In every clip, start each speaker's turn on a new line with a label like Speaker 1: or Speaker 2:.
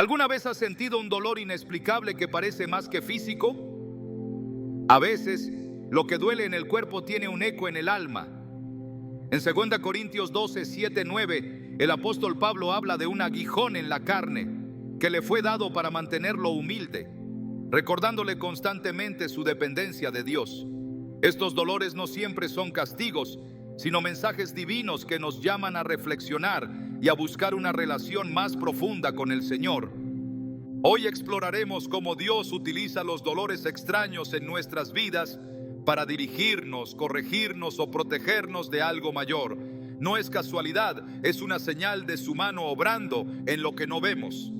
Speaker 1: ¿Alguna vez has sentido un dolor inexplicable que parece más que físico? A veces, lo que duele en el cuerpo tiene un eco en el alma. En 2 Corintios 12, 7, 9, el apóstol Pablo habla de un aguijón en la carne que le fue dado para mantenerlo humilde, recordándole constantemente su dependencia de Dios. Estos dolores no siempre son castigos, sino mensajes divinos que nos llaman a reflexionar y a buscar una relación más profunda con el Señor. Hoy exploraremos cómo Dios utiliza los dolores extraños en nuestras vidas para dirigirnos, corregirnos o protegernos de algo mayor. No es casualidad, es una señal de su mano obrando en lo que no vemos.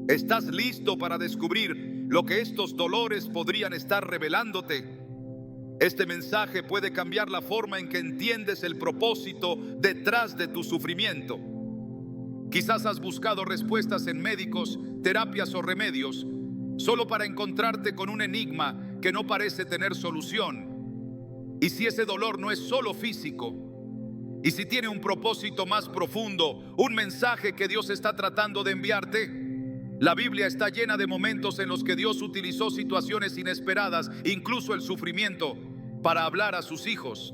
Speaker 1: ¿Estás listo para descubrir lo que estos dolores podrían estar revelándote? Este mensaje puede cambiar la forma en que entiendes el propósito detrás de tu sufrimiento. Quizás has buscado respuestas en médicos, terapias o remedios, solo para encontrarte con un enigma que no parece tener solución. Y si ese dolor no es solo físico, y si tiene un propósito más profundo, un mensaje que Dios está tratando de enviarte. La Biblia está llena de momentos en los que Dios utilizó situaciones inesperadas, incluso el sufrimiento, para hablar a sus hijos.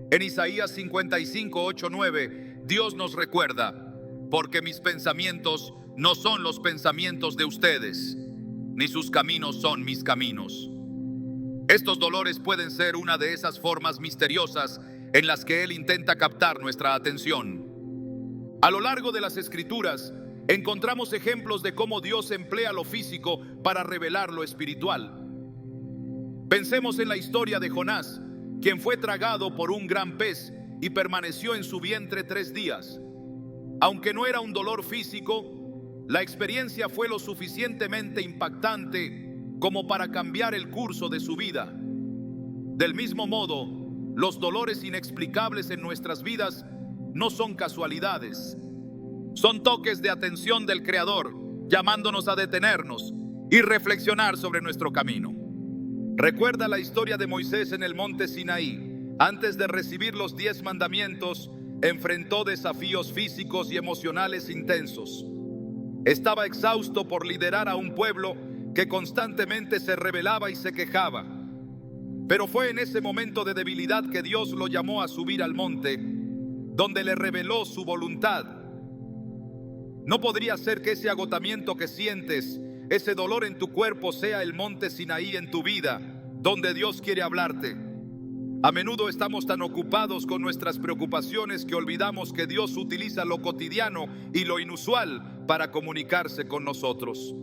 Speaker 1: En Isaías 55, 8, 9, Dios nos recuerda: porque mis pensamientos no son los pensamientos de ustedes, ni sus caminos son mis caminos. Estos dolores pueden ser una de esas formas misteriosas en las que Él intenta captar nuestra atención. A lo largo de las Escrituras, encontramos ejemplos de cómo Dios emplea lo físico para revelar lo espiritual. Pensemos en la historia de Jonás, quien fue tragado por un gran pez y permaneció en su vientre 3 días. Aunque no era un dolor físico, la experiencia fue lo suficientemente impactante como para cambiar el curso de su vida. Del mismo modo, los dolores inexplicables en nuestras vidas no son casualidades. Son toques de atención del Creador, llamándonos a detenernos y reflexionar sobre nuestro camino. Recuerda la historia de Moisés en el monte Sinaí. Antes de recibir los 10 mandamientos, enfrentó desafíos físicos y emocionales intensos. Estaba exhausto por liderar a un pueblo que constantemente se rebelaba y se quejaba. Pero fue en ese momento de debilidad que Dios lo llamó a subir al monte, donde le reveló su voluntad. No podría ser que ese agotamiento que sientes, ese dolor en tu cuerpo, sea el monte Sinaí en tu vida, donde Dios quiere hablarte. A menudo estamos tan ocupados con nuestras preocupaciones que olvidamos que Dios utiliza lo cotidiano y lo inusual para comunicarse con nosotros.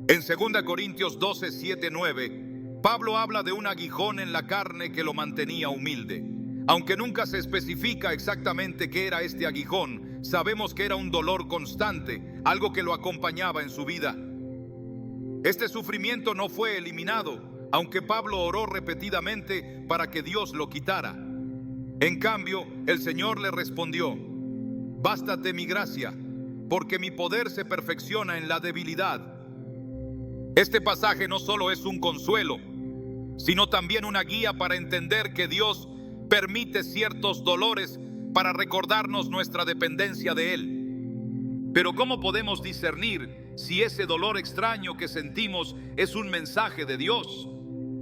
Speaker 1: En 2 Corintios 12, 7, 9, Pablo habla de un aguijón en la carne que lo mantenía humilde. Aunque nunca se especifica exactamente qué era este aguijón, sabemos que era un dolor constante, algo que lo acompañaba en su vida. Este sufrimiento no fue eliminado, aunque Pablo oró repetidamente para que Dios lo quitara. En cambio, el Señor le respondió: bástate mi gracia, porque mi poder se perfecciona en la debilidad. Este pasaje no solo es un consuelo, sino también una guía para entender que Dios permite ciertos dolores para recordarnos nuestra dependencia de Él. Pero ¿cómo podemos discernir si ese dolor extraño que sentimos es un mensaje de Dios?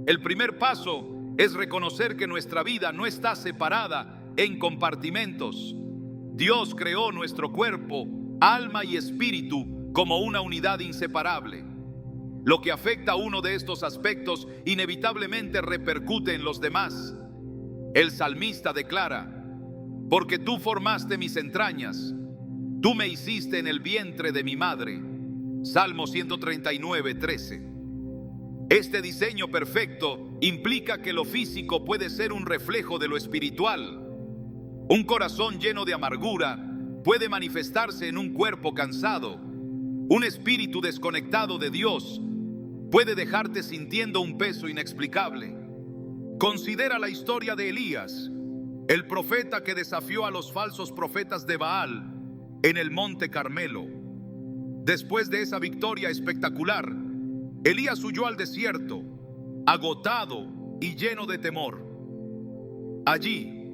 Speaker 1: El primer paso es reconocer que nuestra vida no está separada en compartimentos. Dios creó nuestro cuerpo, alma y espíritu como una unidad inseparable. Lo que afecta a uno de estos aspectos inevitablemente repercute en los demás. El salmista declara: porque tú formaste mis entrañas, tú me hiciste en el vientre de mi madre. Salmo 139, 13. Este diseño perfecto implica que lo físico puede ser un reflejo de lo espiritual. Un corazón lleno de amargura puede manifestarse en un cuerpo cansado. Un espíritu desconectado de Dios puede dejarte sintiendo un peso inexplicable. Considera la historia de Elías, el profeta que desafió a los falsos profetas de Baal en el monte Carmelo. Después de esa victoria espectacular, Elías huyó al desierto, agotado y lleno de temor. Allí,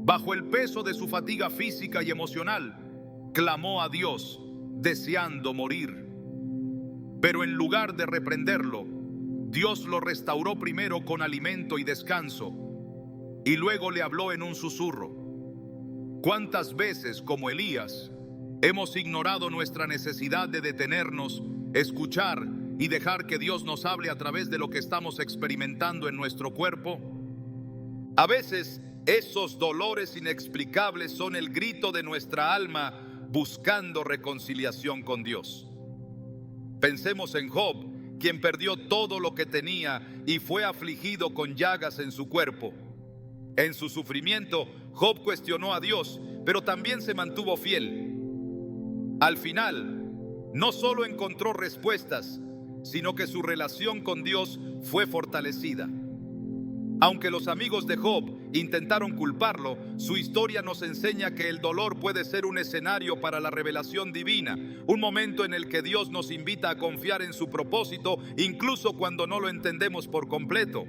Speaker 1: bajo el peso de su fatiga física y emocional, clamó a Dios, deseando morir. Pero en lugar de reprenderlo, Dios lo restauró primero con alimento y descanso, y luego le habló en un susurro. ¿Cuántas veces, como Elías, hemos ignorado nuestra necesidad de detenernos, escuchar y dejar que Dios nos hable a través de lo que estamos experimentando en nuestro cuerpo? A veces, esos dolores inexplicables son el grito de nuestra alma buscando reconciliación con Dios. Pensemos en Job, quien perdió todo lo que tenía y fue afligido con llagas en su cuerpo. En su sufrimiento, Job cuestionó a Dios, pero también se mantuvo fiel. Al final, no solo encontró respuestas, sino que su relación con Dios fue fortalecida. Aunque los amigos de Job intentaron culparlo, su historia nos enseña que el dolor puede ser un escenario para la revelación divina, un momento en el que Dios nos invita a confiar en su propósito, incluso cuando no lo entendemos por completo.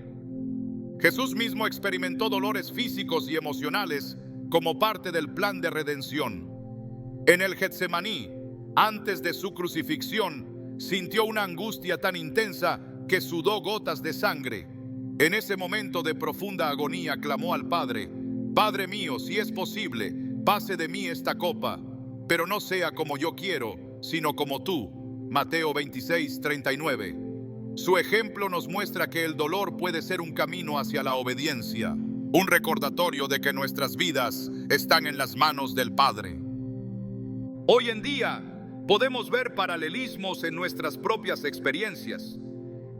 Speaker 1: Jesús mismo experimentó dolores físicos y emocionales como parte del plan de redención. En el Getsemaní, antes de su crucifixión, sintió una angustia tan intensa que sudó gotas de sangre. En ese momento de profunda agonía clamó al Padre: Padre mío, si es posible, pase de mí esta copa, pero no sea como yo quiero, sino como tú. Mateo 26:39. Su ejemplo nos muestra que el dolor puede ser un camino hacia la obediencia, un recordatorio de que nuestras vidas están en las manos del Padre. Hoy en día podemos ver paralelismos en nuestras propias experiencias.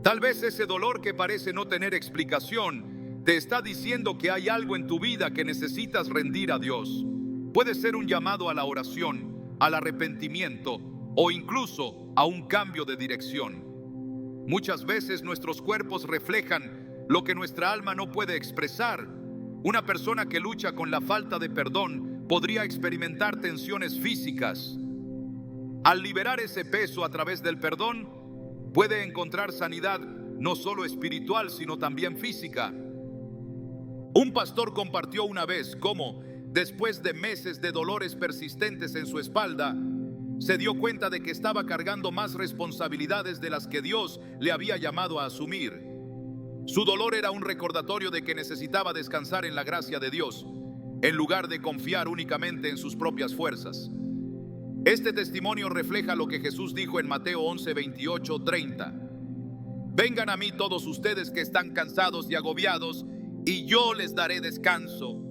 Speaker 1: Tal vez ese dolor que parece no tener explicación te está diciendo que hay algo en tu vida que necesitas rendir a Dios. Puede ser un llamado a la oración, al arrepentimiento o incluso a un cambio de dirección. Muchas veces nuestros cuerpos reflejan lo que nuestra alma no puede expresar. Una persona que lucha con la falta de perdón podría experimentar tensiones físicas. Al liberar ese peso a través del perdón, puede encontrar sanidad no solo espiritual, sino también física. Un pastor compartió una vez cómo, después de meses de dolores persistentes en su espalda, se dio cuenta de que estaba cargando más responsabilidades de las que Dios le había llamado a asumir. Su dolor era un recordatorio de que necesitaba descansar en la gracia de Dios, en lugar de confiar únicamente en sus propias fuerzas. Este testimonio refleja lo que Jesús dijo en Mateo 11:28-30. Vengan a mí todos ustedes que están cansados y agobiados, y yo les daré descanso.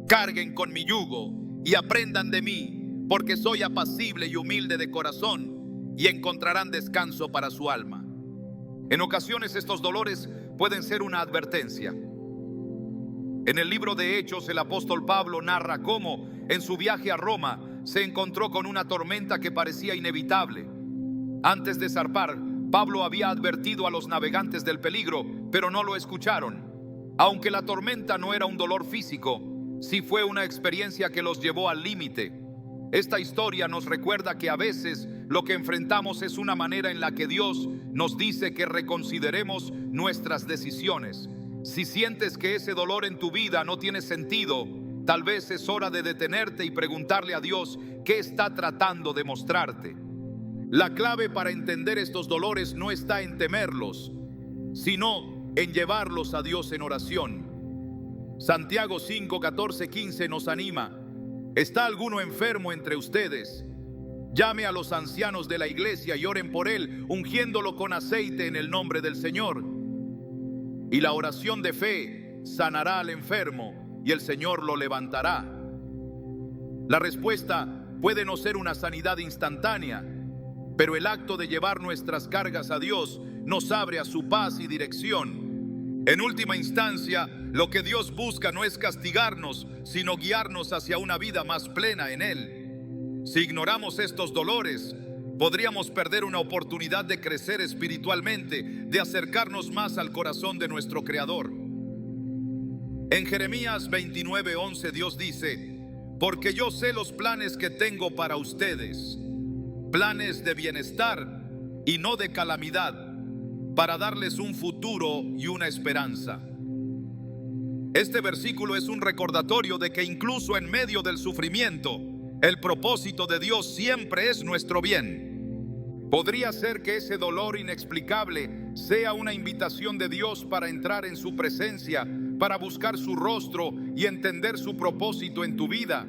Speaker 1: Carguen con mi yugo y aprendan de mí, porque soy apacible y humilde de corazón, y encontrarán descanso para su alma. En ocasiones estos dolores pueden ser una advertencia. En el libro de Hechos, el apóstol Pablo narra cómo, en su viaje a Roma, se encontró con una tormenta que parecía inevitable. Antes de zarpar, Pablo había advertido a los navegantes del peligro, pero no lo escucharon. Aunque la tormenta no era un dolor físico, sí fue una experiencia que los llevó al límite. Esta historia nos recuerda que a veces lo que enfrentamos es una manera en la que Dios nos dice que reconsideremos nuestras decisiones. Si sientes que ese dolor en tu vida no tiene sentido, tal vez es hora de detenerte y preguntarle a Dios qué está tratando de mostrarte. La clave para entender estos dolores no está en temerlos, sino en llevarlos a Dios en oración. Santiago 5:14-15 nos anima: ¿está alguno enfermo entre ustedes? Llame a los ancianos de la iglesia y oren por él, ungiéndolo con aceite en el nombre del Señor. Y la oración de fe sanará al enfermo, y el Señor lo levantará. La respuesta puede no ser una sanidad instantánea, pero el acto de llevar nuestras cargas a Dios nos abre a su paz y dirección. En última instancia, lo que Dios busca no es castigarnos, sino guiarnos hacia una vida más plena en Él. Si ignoramos estos dolores, podríamos perder una oportunidad de crecer espiritualmente, de acercarnos más al corazón de nuestro Creador. En Jeremías 29:11 Dios dice: porque yo sé los planes que tengo para ustedes, planes de bienestar y no de calamidad, para darles un futuro y una esperanza. Este versículo es un recordatorio de que incluso en medio del sufrimiento, el propósito de Dios siempre es nuestro bien. Podría ser que ese dolor inexplicable sea una invitación de Dios para entrar en su presencia, para buscar su rostro y entender su propósito en tu vida.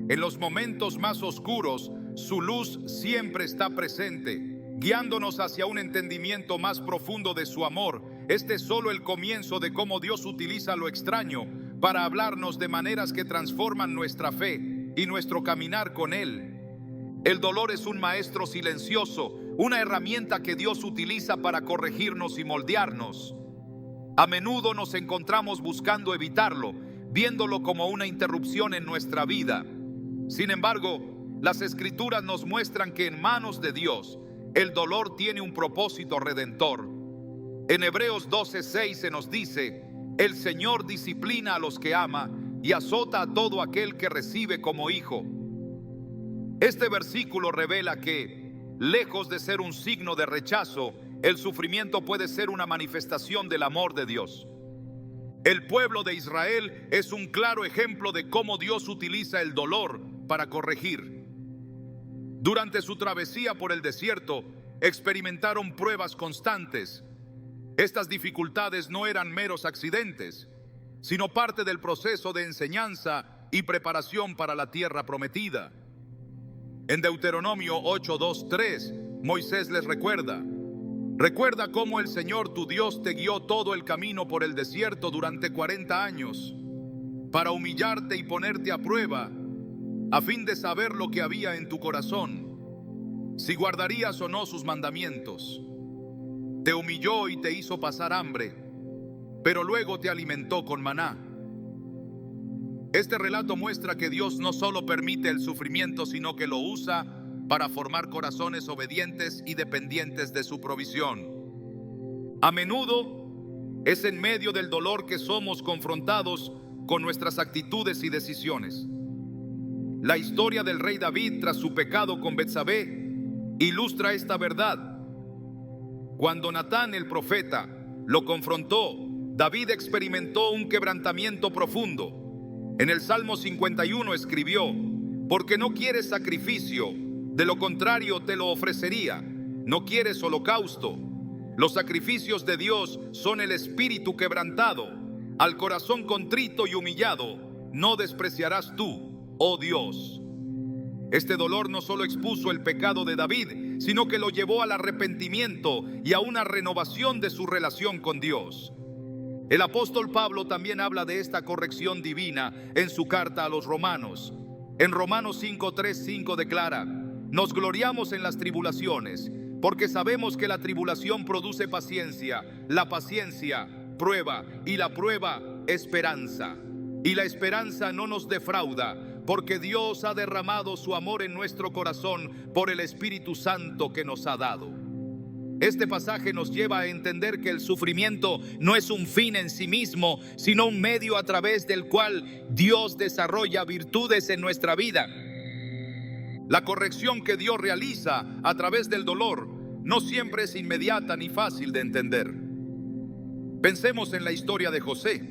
Speaker 1: En los momentos más oscuros, su luz siempre está presente, guiándonos hacia un entendimiento más profundo de su amor. Este es solo el comienzo de cómo Dios utiliza lo extraño para hablarnos de maneras que transforman nuestra fe y nuestro caminar con Él. El dolor es un maestro silencioso, una herramienta que Dios utiliza para corregirnos y moldearnos. A menudo nos encontramos buscando evitarlo, viéndolo como una interrupción en nuestra vida. Sin embargo, las Escrituras nos muestran que en manos de Dios, el dolor tiene un propósito redentor. En Hebreos 12:6 se nos dice: el Señor disciplina a los que ama y azota a todo aquel que recibe como hijo. Este versículo revela que, lejos de ser un signo de rechazo, el sufrimiento puede ser una manifestación del amor de Dios. El pueblo de Israel es un claro ejemplo de cómo Dios utiliza el dolor para corregir. Durante su travesía por el desierto, experimentaron pruebas constantes. Estas dificultades no eran meros accidentes, sino parte del proceso de enseñanza y preparación para la tierra prometida. En Deuteronomio 8:2-3, Moisés les recuerda cómo el Señor tu Dios te guió todo el camino por el desierto durante 40 años, para humillarte y ponerte a prueba, a fin de saber lo que había en tu corazón, si guardarías o no sus mandamientos. Te humilló y te hizo pasar hambre, pero luego te alimentó con maná. Este relato muestra que Dios no solo permite el sufrimiento, sino que lo usa para formar corazones obedientes y dependientes de su provisión. A menudo es en medio del dolor que somos confrontados con nuestras actitudes y decisiones. La historia del rey David tras su pecado con Betsabé ilustra esta verdad. Cuando Natán el profeta lo confrontó, David experimentó un quebrantamiento profundo. En el Salmo 51 escribió: porque no quieres sacrificio, de lo contrario te lo ofrecería. No quieres holocausto. Los sacrificios de Dios son el espíritu quebrantado. Al corazón contrito y humillado no despreciarás tú, oh Dios. Este dolor no solo expuso el pecado de David, sino que lo llevó al arrepentimiento y a una renovación de su relación con Dios. El apóstol Pablo también habla de esta corrección divina en su carta a los Romanos. En Romanos 5:3-5 declara: nos gloriamos en las tribulaciones, porque sabemos que la tribulación produce paciencia, la paciencia, prueba, y la prueba, esperanza. Y la esperanza no nos defrauda, porque Dios ha derramado su amor en nuestro corazón por el Espíritu Santo que nos ha dado. Este pasaje nos lleva a entender que el sufrimiento no es un fin en sí mismo, sino un medio a través del cual Dios desarrolla virtudes en nuestra vida. La corrección que Dios realiza a través del dolor no siempre es inmediata ni fácil de entender. Pensemos en la historia de José.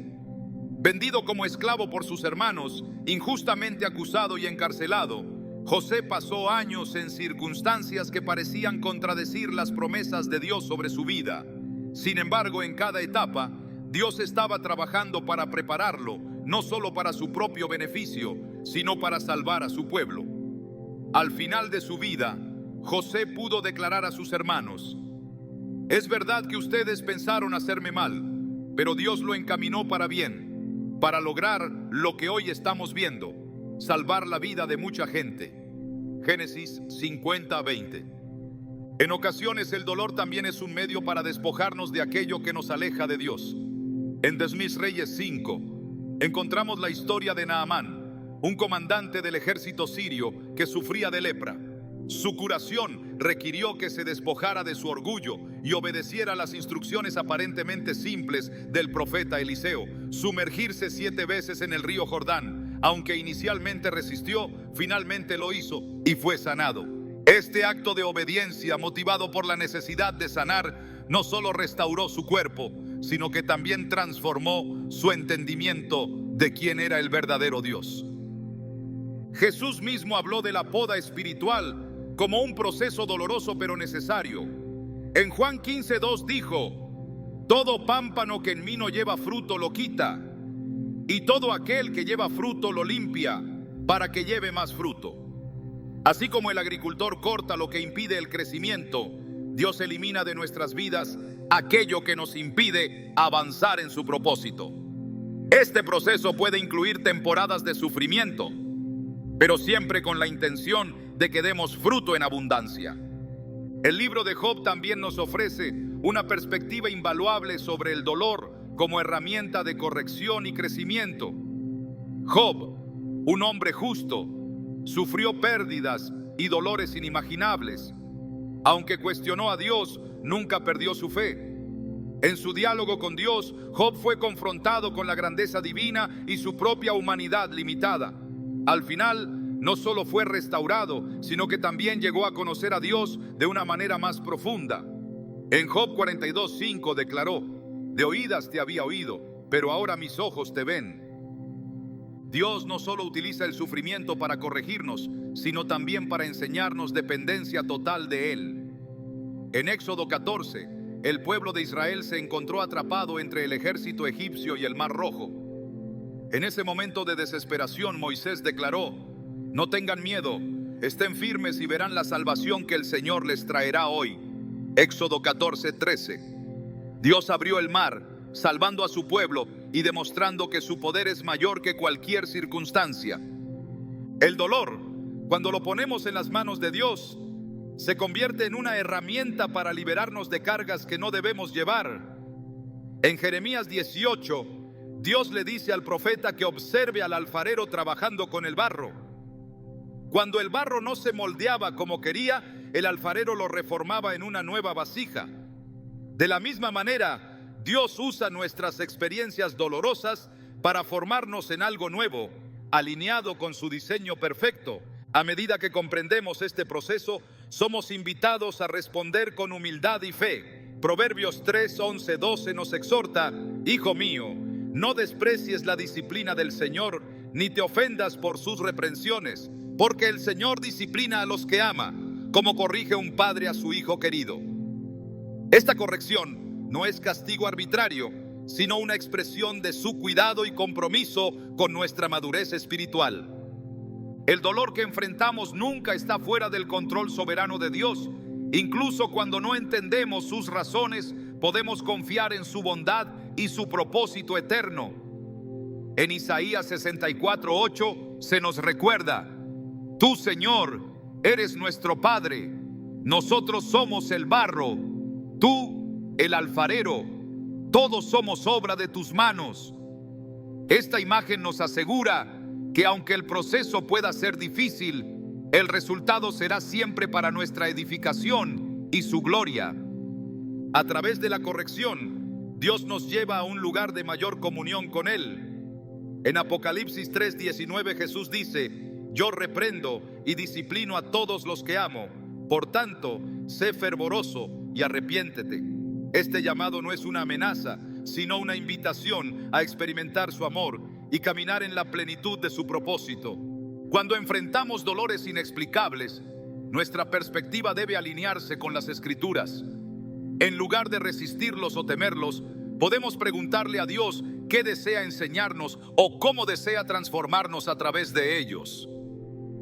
Speaker 1: Vendido como esclavo por sus hermanos, injustamente acusado y encarcelado, José pasó años en circunstancias que parecían contradecir las promesas de Dios sobre su vida. Sin embargo, en cada etapa, Dios estaba trabajando para prepararlo, no solo para su propio beneficio, sino para salvar a su pueblo. Al final de su vida, José pudo declarar a sus hermanos: es verdad que ustedes pensaron hacerme mal, pero Dios lo encaminó para bien, para lograr lo que hoy estamos viendo: salvar la vida de mucha gente. Génesis 50:20. En ocasiones el dolor también es un medio para despojarnos de aquello que nos aleja de Dios. En Desmis Reyes 5 encontramos la historia de Naamán, un comandante del ejército sirio que sufría de lepra. Su curación requirió que se despojara de su orgullo y obedeciera las instrucciones aparentemente simples del profeta Eliseo: sumergirse 7 veces en el río Jordán. Aunque inicialmente resistió, finalmente lo hizo y fue sanado. Este acto de obediencia, motivado por la necesidad de sanar, no solo restauró su cuerpo, sino que también transformó su entendimiento de quién era el verdadero Dios. Jesús mismo habló de la poda espiritual como un proceso doloroso pero necesario. En Juan 15:2 dijo: todo pámpano que en mí no lleva fruto lo quita, y todo aquel que lleva fruto lo limpia, para que lleve más fruto. Así como el agricultor corta lo que impide el crecimiento, Dios elimina de nuestras vidas aquello que nos impide avanzar en su propósito. Este proceso puede incluir temporadas de sufrimiento, pero siempre con la intención de que demos fruto en abundancia. El libro de Job también nos ofrece una perspectiva invaluable sobre el dolor como herramienta de corrección y crecimiento. Job, un hombre justo, sufrió pérdidas y dolores inimaginables. Aunque cuestionó a Dios, nunca perdió su fe. En su diálogo con Dios, Job fue confrontado con la grandeza divina y su propia humanidad limitada. Al final, no solo fue restaurado, sino que también llegó a conocer a Dios de una manera más profunda. En Job 42:5 declaró: de oídas te había oído, pero ahora mis ojos te ven. Dios no solo utiliza el sufrimiento para corregirnos, sino también para enseñarnos dependencia total de Él. En Éxodo 14, el pueblo de Israel se encontró atrapado entre el ejército egipcio y el Mar Rojo. En ese momento de desesperación, Moisés declaró: no tengan miedo, estén firmes y verán la salvación que el Señor les traerá hoy. Éxodo 14:13. Dios abrió el mar, salvando a su pueblo y demostrando que su poder es mayor que cualquier circunstancia. El dolor, cuando lo ponemos en las manos de Dios, se convierte en una herramienta para liberarnos de cargas que no debemos llevar. En Jeremías 18, Dios le dice al profeta que observe al alfarero trabajando con el barro. Cuando el barro no se moldeaba como quería, el alfarero lo reformaba en una nueva vasija. De la misma manera, Dios usa nuestras experiencias dolorosas para formarnos en algo nuevo, alineado con su diseño perfecto. A medida que comprendemos este proceso, somos invitados a responder con humildad y fe. Proverbios 3:11-12 nos exhorta: hijo mío, no desprecies la disciplina del Señor, ni te ofendas por sus reprensiones, porque el Señor disciplina a los que ama, como corrige un padre a su hijo querido. Esta corrección no es castigo arbitrario, sino una expresión de su cuidado y compromiso con nuestra madurez espiritual. El dolor que enfrentamos nunca está fuera del control soberano de Dios. Incluso cuando no entendemos sus razones, podemos confiar en su bondad y su propósito eterno. En Isaías 64:8 se nos recuerda: tú, Señor, eres nuestro Padre, nosotros somos el barro, tú el alfarero, todos somos obra de tus manos. Esta imagen nos asegura que aunque el proceso pueda ser difícil, el resultado será siempre para nuestra edificación y su gloria. A través de la corrección, Dios nos lleva a un lugar de mayor comunión con Él. En Apocalipsis 3:19 Jesús dice: yo reprendo y disciplino a todos los que amo, por tanto, sé fervoroso y arrepiéntete. Este llamado no es una amenaza, sino una invitación a experimentar su amor y caminar en la plenitud de su propósito. Cuando enfrentamos dolores inexplicables, nuestra perspectiva debe alinearse con las Escrituras. En lugar de resistirlos o temerlos, podemos preguntarle a Dios qué desea enseñarnos o cómo desea transformarnos a través de ellos.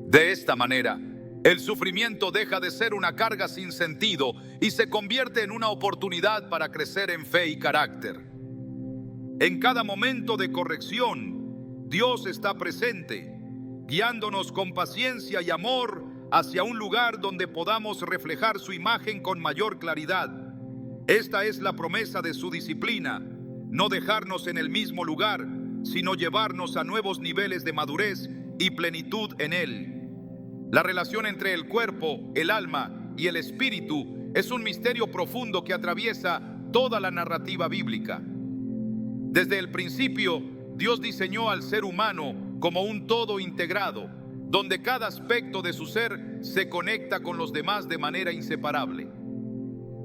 Speaker 1: De esta manera, el sufrimiento deja de ser una carga sin sentido y se convierte en una oportunidad para crecer en fe y carácter. En cada momento de corrección, Dios está presente, guiándonos con paciencia y amor hacia un lugar donde podamos reflejar su imagen con mayor claridad. Esta es la promesa de su disciplina: no dejarnos en el mismo lugar, sino llevarnos a nuevos niveles de madurez y plenitud en Él. La relación entre el cuerpo, el alma y el espíritu es un misterio profundo que atraviesa toda la narrativa bíblica. Desde el principio, Dios diseñó al ser humano como un todo integrado, donde cada aspecto de su ser se conecta con los demás de manera inseparable.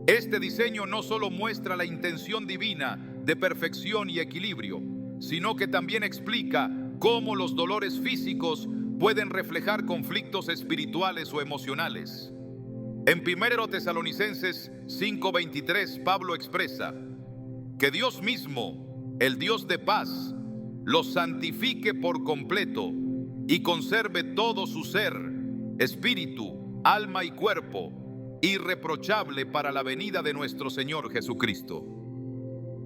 Speaker 1: Este diseño no solo muestra la intención divina de perfección y equilibrio, sino que también explica cómo los dolores físicos pueden reflejar conflictos espirituales o emocionales. En 1 Tesalonicenses 5:23, Pablo expresa que Dios mismo, el Dios de paz, los santifique por completo y conserve todo su ser, espíritu, alma y cuerpo, irreprochable para la venida de nuestro Señor Jesucristo.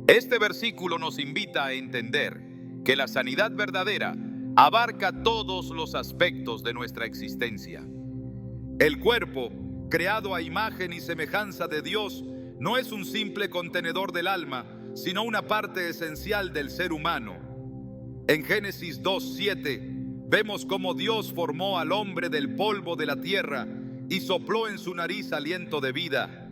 Speaker 1: Este versículo nos invita a entender que la sanidad verdadera abarca todos los aspectos de nuestra existencia. El cuerpo, creado a imagen y semejanza de Dios, no es un simple contenedor del alma, sino una parte esencial del ser humano. En Génesis 2:7 vemos cómo Dios formó al hombre del polvo de la tierra y sopló en su nariz aliento de vida.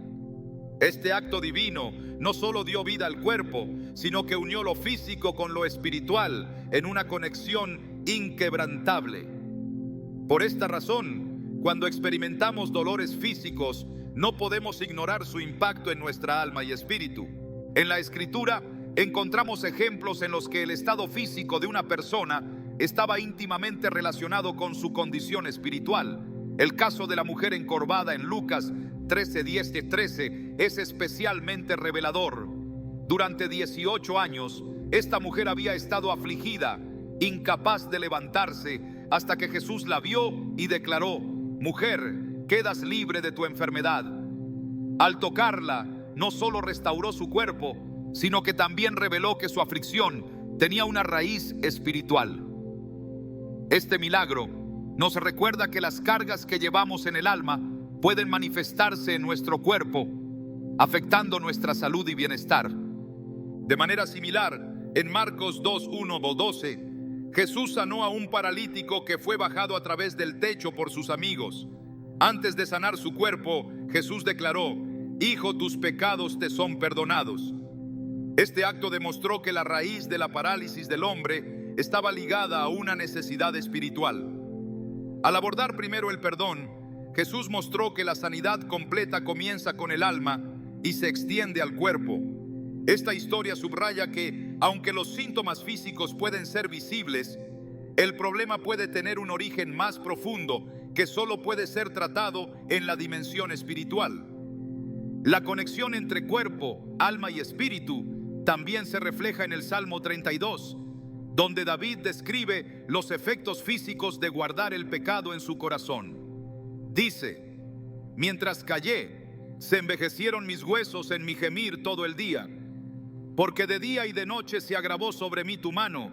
Speaker 1: Este acto divino no solo dio vida al cuerpo, sino que unió lo físico con lo espiritual en una conexión inquebrantable. Por esta razón, cuando experimentamos dolores físicos, no podemos ignorar su impacto en nuestra alma y espíritu. En la Escritura encontramos ejemplos en los que el estado físico de una persona estaba íntimamente relacionado con su condición espiritual. El caso de la mujer encorvada en Lucas 13:10-13 es especialmente revelador. Durante 18 años, esta mujer había estado afligida, incapaz de levantarse, hasta que Jesús la vio y declaró: «Mujer, quedas libre de tu enfermedad». Al tocarla, no solo restauró su cuerpo, sino que también reveló que su aflicción tenía una raíz espiritual. Este milagro nos recuerda que las cargas que llevamos en el alma pueden manifestarse en nuestro cuerpo, afectando nuestra salud y bienestar. De manera similar, en Marcos 2:1-12, Jesús sanó a un paralítico que fue bajado a través del techo por sus amigos. Antes de sanar su cuerpo, Jesús declaró: «Hijo, tus pecados te son perdonados». Este acto demostró que la raíz de la parálisis del hombre estaba ligada a una necesidad espiritual. Al abordar primero el perdón, Jesús mostró que la sanidad completa comienza con el alma y se extiende al cuerpo. Esta historia subraya que, aunque los síntomas físicos pueden ser visibles, el problema puede tener un origen más profundo que solo puede ser tratado en la dimensión espiritual. La conexión entre cuerpo, alma y espíritu también se refleja en el Salmo 32, donde David describe los efectos físicos de guardar el pecado en su corazón. Dice: «Mientras callé, se envejecieron mis huesos en mi gemir todo el día, porque de día y de noche se agravó sobre mí tu mano,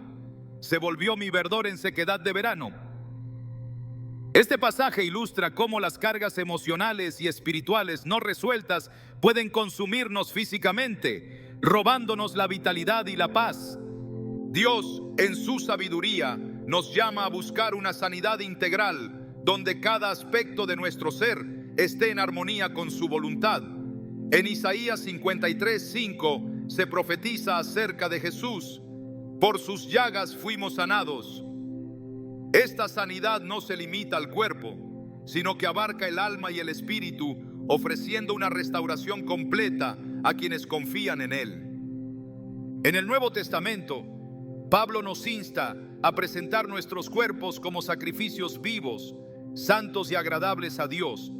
Speaker 1: se volvió mi verdor en sequedad de verano». Este pasaje ilustra cómo las cargas emocionales y espirituales no resueltas pueden consumirnos físicamente, robándonos la vitalidad y la paz. Dios, en su sabiduría, nos llama a buscar una sanidad integral, donde cada aspecto de nuestro ser esté en armonía con su voluntad. En Isaías 53:5 se profetiza acerca de Jesús: «Por sus llagas fuimos sanados». Esta sanidad no se limita al cuerpo, sino que abarca el alma y el espíritu, ofreciendo una restauración completa a quienes confían en Él. En el Nuevo Testamento, Pablo nos insta a presentar nuestros cuerpos como sacrificios vivos, santos y agradables a Dios.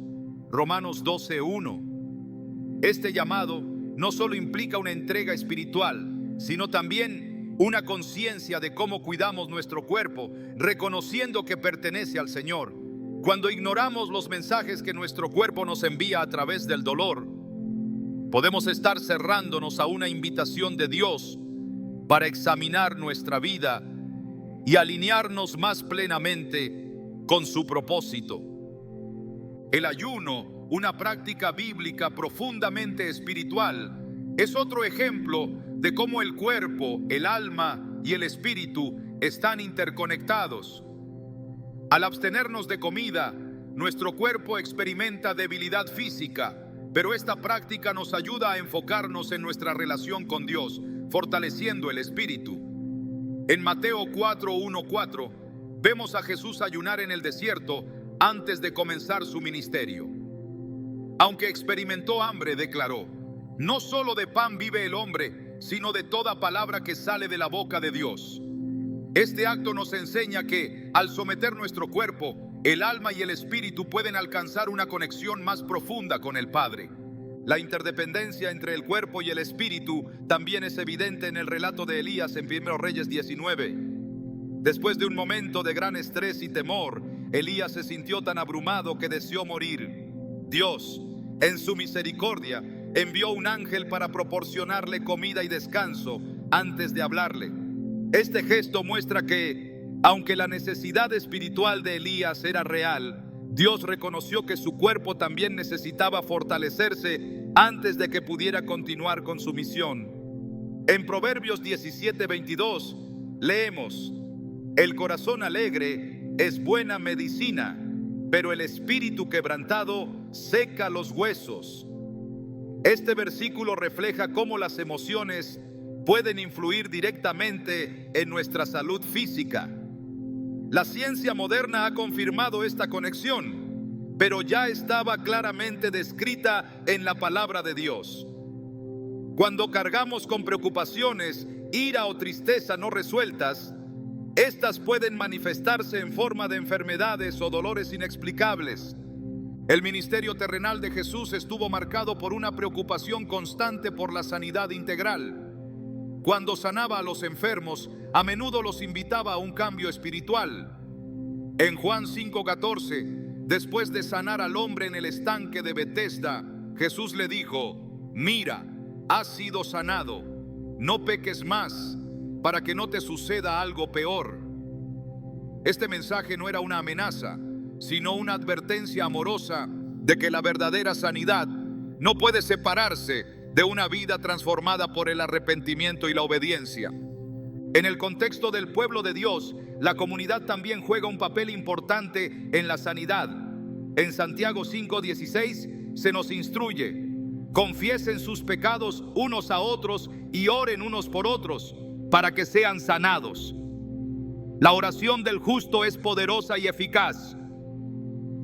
Speaker 1: Romanos 12:1. Este llamado no solo implica una entrega espiritual, sino también una conciencia de cómo cuidamos nuestro cuerpo, reconociendo que pertenece al Señor. Cuando ignoramos los mensajes que nuestro cuerpo nos envía a través del dolor, podemos estar cerrándonos a una invitación de Dios para examinar nuestra vida y alinearnos más plenamente con su propósito. El ayuno, una práctica bíblica profundamente espiritual, es otro ejemplo de cómo el cuerpo, el alma y el espíritu están interconectados. Al abstenernos de comida, nuestro cuerpo experimenta debilidad física, pero esta práctica nos ayuda a enfocarnos en nuestra relación con Dios, fortaleciendo el espíritu. En Mateo 4:1-4 vemos a Jesús ayunar en el desierto antes de comenzar su ministerio. Aunque experimentó hambre, declaró: «No solo de pan vive el hombre, sino de toda palabra que sale de la boca de Dios». Este acto nos enseña que, al someter nuestro cuerpo, el alma y el espíritu pueden alcanzar una conexión más profunda con el Padre. La interdependencia entre el cuerpo y el espíritu también es evidente en el relato de Elías en 1 Reyes 19. Después de un momento de gran estrés y temor, Elías se sintió tan abrumado que deseó morir. Dios, en su misericordia, envió un ángel para proporcionarle comida y descanso antes de hablarle. Este gesto muestra que, aunque la necesidad espiritual de Elías era real, Dios reconoció que su cuerpo también necesitaba fortalecerse antes de que pudiera continuar con su misión. En Proverbios 17:22 leemos: el corazón alegre es buena medicina, pero el espíritu quebrantado seca los huesos. Este versículo refleja cómo las emociones pueden influir directamente en nuestra salud física. La ciencia moderna ha confirmado esta conexión, pero ya estaba claramente descrita en la palabra de Dios. Cuando cargamos con preocupaciones, ira o tristeza no resueltas, estas pueden manifestarse en forma de enfermedades o dolores inexplicables. El ministerio terrenal de Jesús estuvo marcado por una preocupación constante por la sanidad integral. Cuando sanaba a los enfermos, a menudo los invitaba a un cambio espiritual. En Juan 5:14, después de sanar al hombre en el estanque de Betesda, Jesús le dijo: mira, has sido sanado, no peques más, para que no te suceda algo peor. Este mensaje no era una amenaza, sino una advertencia amorosa de que la verdadera sanidad no puede separarse de una vida transformada por el arrepentimiento y la obediencia. En el contexto del pueblo de Dios, la comunidad también juega un papel importante en la sanidad. En Santiago 5:16 se nos instruye: confiesen sus pecados unos a otros y oren unos por otros para que sean sanados. La oración del justo es poderosa y eficaz.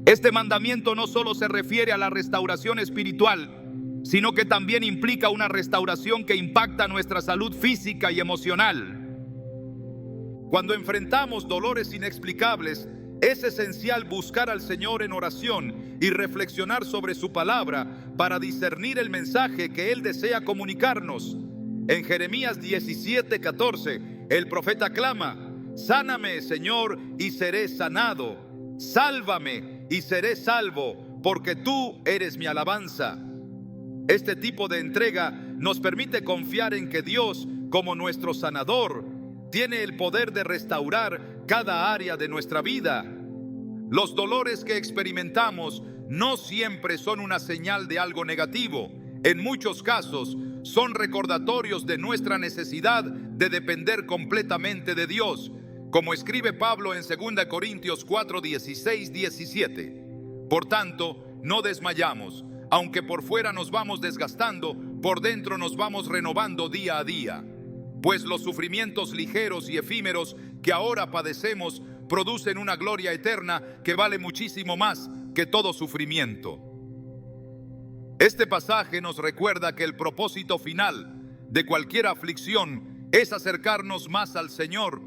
Speaker 1: Este mandamiento no solo se refiere a la restauración espiritual, sino que también implica una restauración que impacta nuestra salud física y emocional. Cuando enfrentamos dolores inexplicables, es esencial buscar al Señor en oración y reflexionar sobre su palabra para discernir el mensaje que Él desea comunicarnos. En Jeremías 17:14, el profeta clama: sáname, Señor, y seré sanado. Sálvame y seré salvo, porque tú eres mi alabanza. Este tipo de entrega nos permite confiar en que Dios, como nuestro sanador, tiene el poder de restaurar cada área de nuestra vida. Los dolores que experimentamos no siempre son una señal de algo negativo. En muchos casos, son recordatorios de nuestra necesidad de depender completamente de Dios, como escribe Pablo en 2 Corintios 4:16-17. Por tanto, no desmayamos. Aunque por fuera nos vamos desgastando, por dentro nos vamos renovando día a día. Pues los sufrimientos ligeros y efímeros que ahora padecemos producen una gloria eterna que vale muchísimo más que todo sufrimiento. Este pasaje nos recuerda que el propósito final de cualquier aflicción es acercarnos más al Señor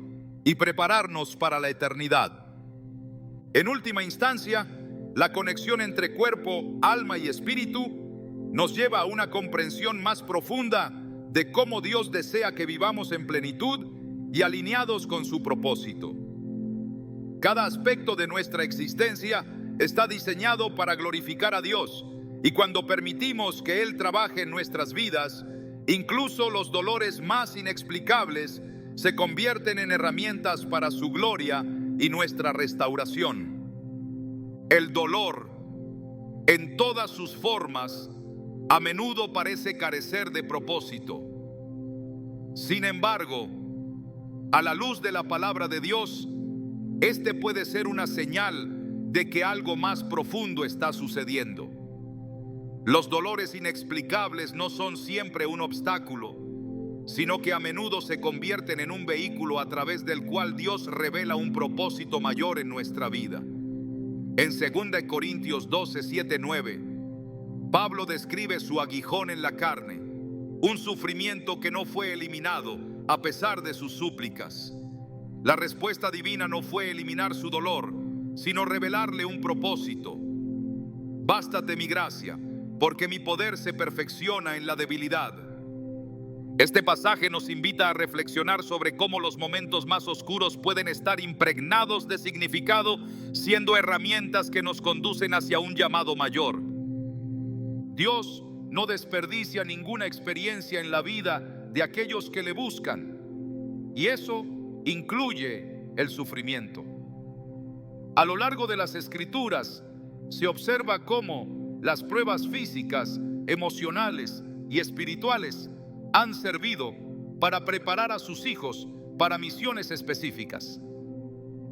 Speaker 1: y prepararnos para la eternidad. En última instancia, la conexión entre cuerpo, alma y espíritu nos lleva a una comprensión más profunda de cómo Dios desea que vivamos en plenitud y alineados con su propósito. Cada aspecto de nuestra existencia está diseñado para glorificar a Dios, y cuando permitimos que Él trabaje en nuestras vidas, incluso los dolores más inexplicables se convierten en herramientas para su gloria y nuestra restauración. El dolor, en todas sus formas, a menudo parece carecer de propósito. Sin embargo, a la luz de la palabra de Dios, este puede ser una señal de que algo más profundo está sucediendo. Los dolores inexplicables no son siempre un obstáculo, sino que a menudo se convierten en un vehículo a través del cual Dios revela un propósito mayor en nuestra vida. En 2 Corintios 12:7-9, Pablo describe su aguijón en la carne, un sufrimiento que no fue eliminado a pesar de sus súplicas. La respuesta divina no fue eliminar su dolor, sino revelarle un propósito. Bástate mi gracia, porque mi poder se perfecciona en la debilidad. Este pasaje nos invita a reflexionar sobre cómo los momentos más oscuros pueden estar impregnados de significado, siendo herramientas que nos conducen hacia un llamado mayor. Dios no desperdicia ninguna experiencia en la vida de aquellos que le buscan, y eso incluye el sufrimiento. A lo largo de las Escrituras se observa cómo las pruebas físicas, emocionales y espirituales han servido para preparar a sus hijos para misiones específicas.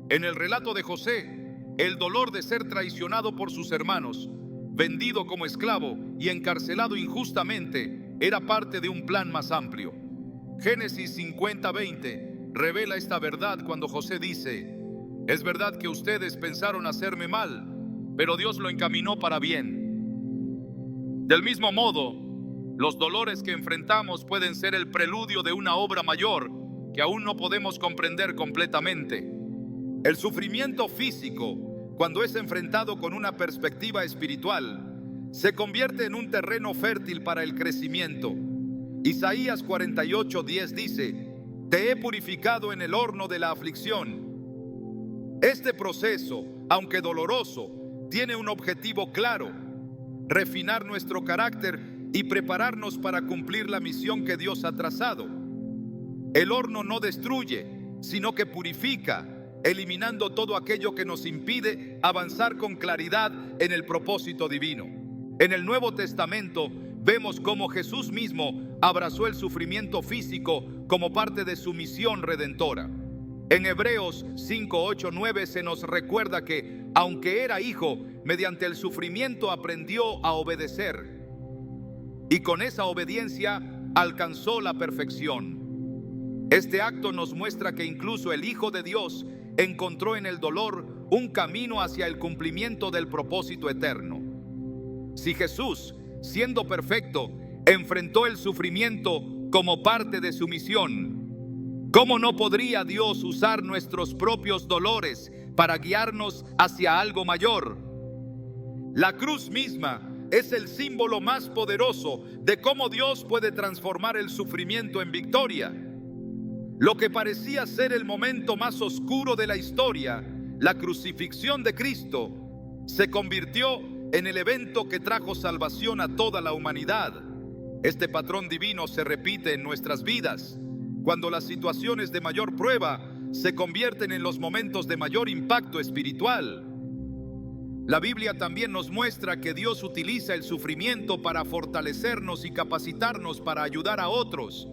Speaker 1: En el relato de José, el dolor de ser traicionado por sus hermanos, vendido como esclavo y encarcelado injustamente, era parte de un plan más amplio. Génesis 50:20 revela esta verdad cuando José dice: es verdad que ustedes pensaron hacerme mal, pero Dios lo encaminó para bien. Del mismo modo, los dolores que enfrentamos pueden ser el preludio de una obra mayor que aún no podemos comprender completamente. El sufrimiento físico, cuando es enfrentado con una perspectiva espiritual, se convierte en un terreno fértil para el crecimiento. Isaías 48:10 dice: te he purificado en el horno de la aflicción. Este proceso, aunque doloroso, tiene un objetivo claro: refinar nuestro carácter y prepararnos para cumplir la misión que Dios ha trazado. El horno no destruye, sino que purifica, eliminando todo aquello que nos impide avanzar con claridad en el propósito divino. En el Nuevo Testamento vemos cómo Jesús mismo abrazó el sufrimiento físico como parte de su misión redentora. En Hebreos 5:8-9 se nos recuerda que, aunque era hijo, mediante el sufrimiento aprendió a obedecer, y con esa obediencia alcanzó la perfección. Este acto nos muestra que incluso el Hijo de Dios encontró en el dolor un camino hacia el cumplimiento del propósito eterno. Si Jesús, siendo perfecto, enfrentó el sufrimiento como parte de su misión, ¿cómo no podría Dios usar nuestros propios dolores para guiarnos hacia algo mayor? La cruz misma es el símbolo más poderoso de cómo Dios puede transformar el sufrimiento en victoria. Lo que parecía ser el momento más oscuro de la historia, la crucifixión de Cristo, se convirtió en el evento que trajo salvación a toda la humanidad. Este patrón divino se repite en nuestras vidas, cuando las situaciones de mayor prueba se convierten en los momentos de mayor impacto espiritual. La Biblia también nos muestra que Dios utiliza el sufrimiento para fortalecernos y capacitarnos para ayudar a otros.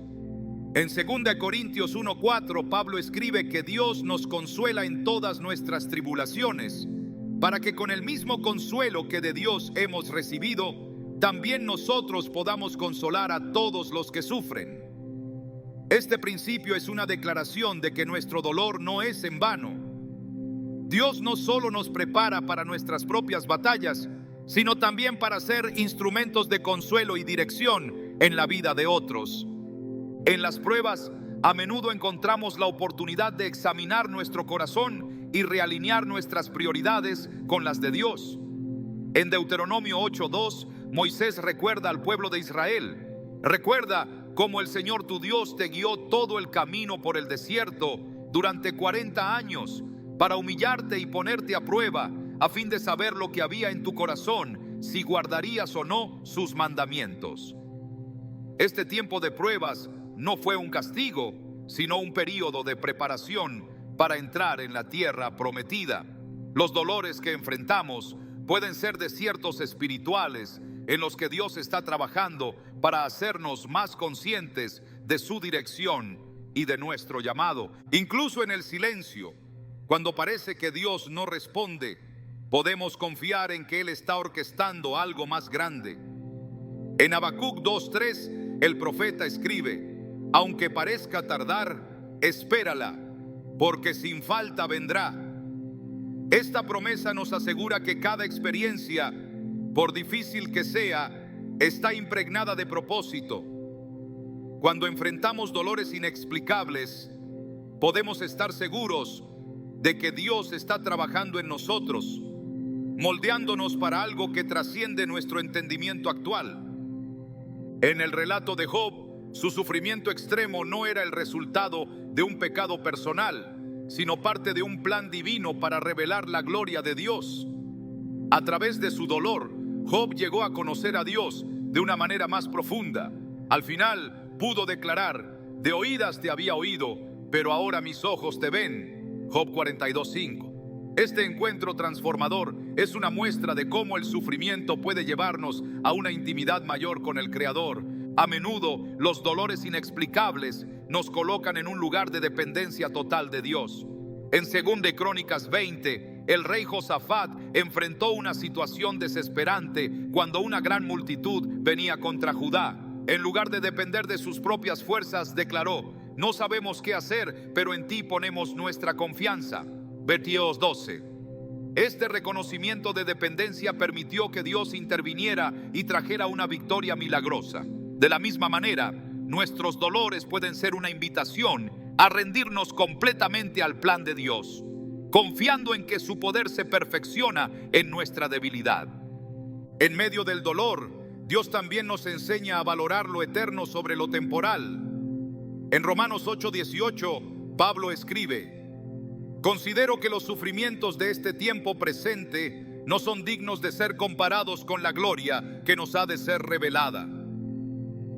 Speaker 1: En 2 Corintios 1:4, Pablo escribe que Dios nos consuela en todas nuestras tribulaciones, para que con el mismo consuelo que de Dios hemos recibido, también nosotros podamos consolar a todos los que sufren. Este principio es una declaración de que nuestro dolor no es en vano. Dios no solo nos prepara para nuestras propias batallas, sino también para ser instrumentos de consuelo y dirección en la vida de otros. En las pruebas, a menudo encontramos la oportunidad de examinar nuestro corazón y realinear nuestras prioridades con las de Dios. En Deuteronomio 8:2, Moisés recuerda al pueblo de Israel: recuerda cómo el Señor tu Dios te guió todo el camino por el desierto durante 40 años, para humillarte y ponerte a prueba, a fin de saber lo que había en tu corazón, si guardarías o no sus mandamientos. Este tiempo de pruebas no fue un castigo, sino un período de preparación para entrar en la tierra prometida. Los dolores que enfrentamos pueden ser desiertos espirituales en los que Dios está trabajando para hacernos más conscientes de su dirección y de nuestro llamado. Incluso en el silencio, cuando parece que Dios no responde, podemos confiar en que Él está orquestando algo más grande. En Habacuc 2:3, el profeta escribe: aunque parezca tardar, espérala, porque sin falta vendrá. Esta promesa nos asegura que cada experiencia, por difícil que sea, está impregnada de propósito. Cuando enfrentamos dolores inexplicables, podemos estar seguros de que Dios está trabajando en nosotros, moldeándonos para algo que trasciende nuestro entendimiento actual. En el relato de Job, su sufrimiento extremo no era el resultado de un pecado personal, sino parte de un plan divino para revelar la gloria de Dios. A través de su dolor, Job llegó a conocer a Dios de una manera más profunda. Al final, pudo declarar: de oídas te había oído, pero ahora mis ojos te ven. Job 42:5. Este encuentro transformador es una muestra de cómo el sufrimiento puede llevarnos a una intimidad mayor con el Creador. A menudo, los dolores inexplicables nos colocan en un lugar de dependencia total de Dios. En 2 de Crónicas 20, el rey Josafat enfrentó una situación desesperante cuando una gran multitud venía contra Judá. En lugar de depender de sus propias fuerzas, declaró: no sabemos qué hacer, pero en ti ponemos nuestra confianza. Versos 12. Este reconocimiento de dependencia permitió que Dios interviniera y trajera una victoria milagrosa. De la misma manera, nuestros dolores pueden ser una invitación a rendirnos completamente al plan de Dios, confiando en que su poder se perfecciona en nuestra debilidad. En medio del dolor, Dios también nos enseña a valorar lo eterno sobre lo temporal. En Romanos 8:18, Pablo escribe: considero que los sufrimientos de este tiempo presente no son dignos de ser comparados con la gloria que nos ha de ser revelada.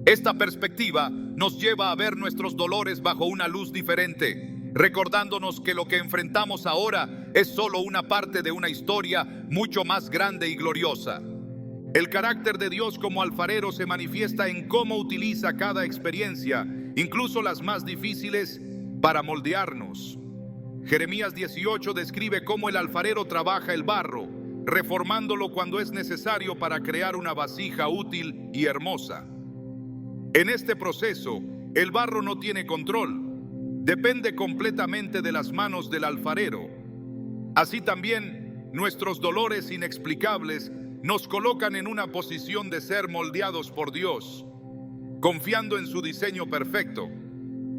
Speaker 1: Esta perspectiva nos lleva a ver nuestros dolores bajo una luz diferente, recordándonos que lo que enfrentamos ahora es solo una parte de una historia mucho más grande y gloriosa. El carácter de Dios como alfarero se manifiesta en cómo utiliza cada experiencia, incluso las más difíciles, para moldearnos. Jeremías 18 describe cómo el alfarero trabaja el barro, reformándolo cuando es necesario para crear una vasija útil y hermosa. En este proceso, el barro no tiene control, depende completamente de las manos del alfarero. Así también, nuestros dolores inexplicables nos colocan en una posición de ser moldeados por Dios, confiando en su diseño perfecto.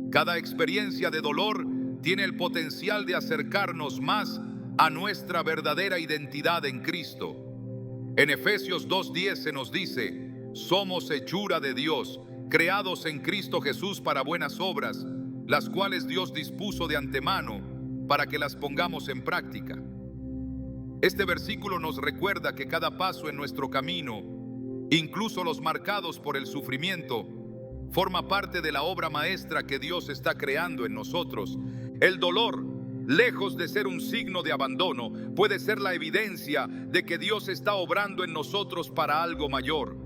Speaker 1: Cada experiencia de dolor tiene el potencial de acercarnos más a nuestra verdadera identidad en Cristo. En Efesios 2:10 se nos dice: somos hechura de Dios, creados en Cristo Jesús para buenas obras, las cuales Dios dispuso de antemano para que las pongamos en práctica. Este versículo nos recuerda que cada paso en nuestro camino, incluso los marcados por el sufrimiento, forma parte de la obra maestra que Dios está creando en nosotros. El dolor, lejos de ser un signo de abandono, puede ser la evidencia de que Dios está obrando en nosotros para algo mayor.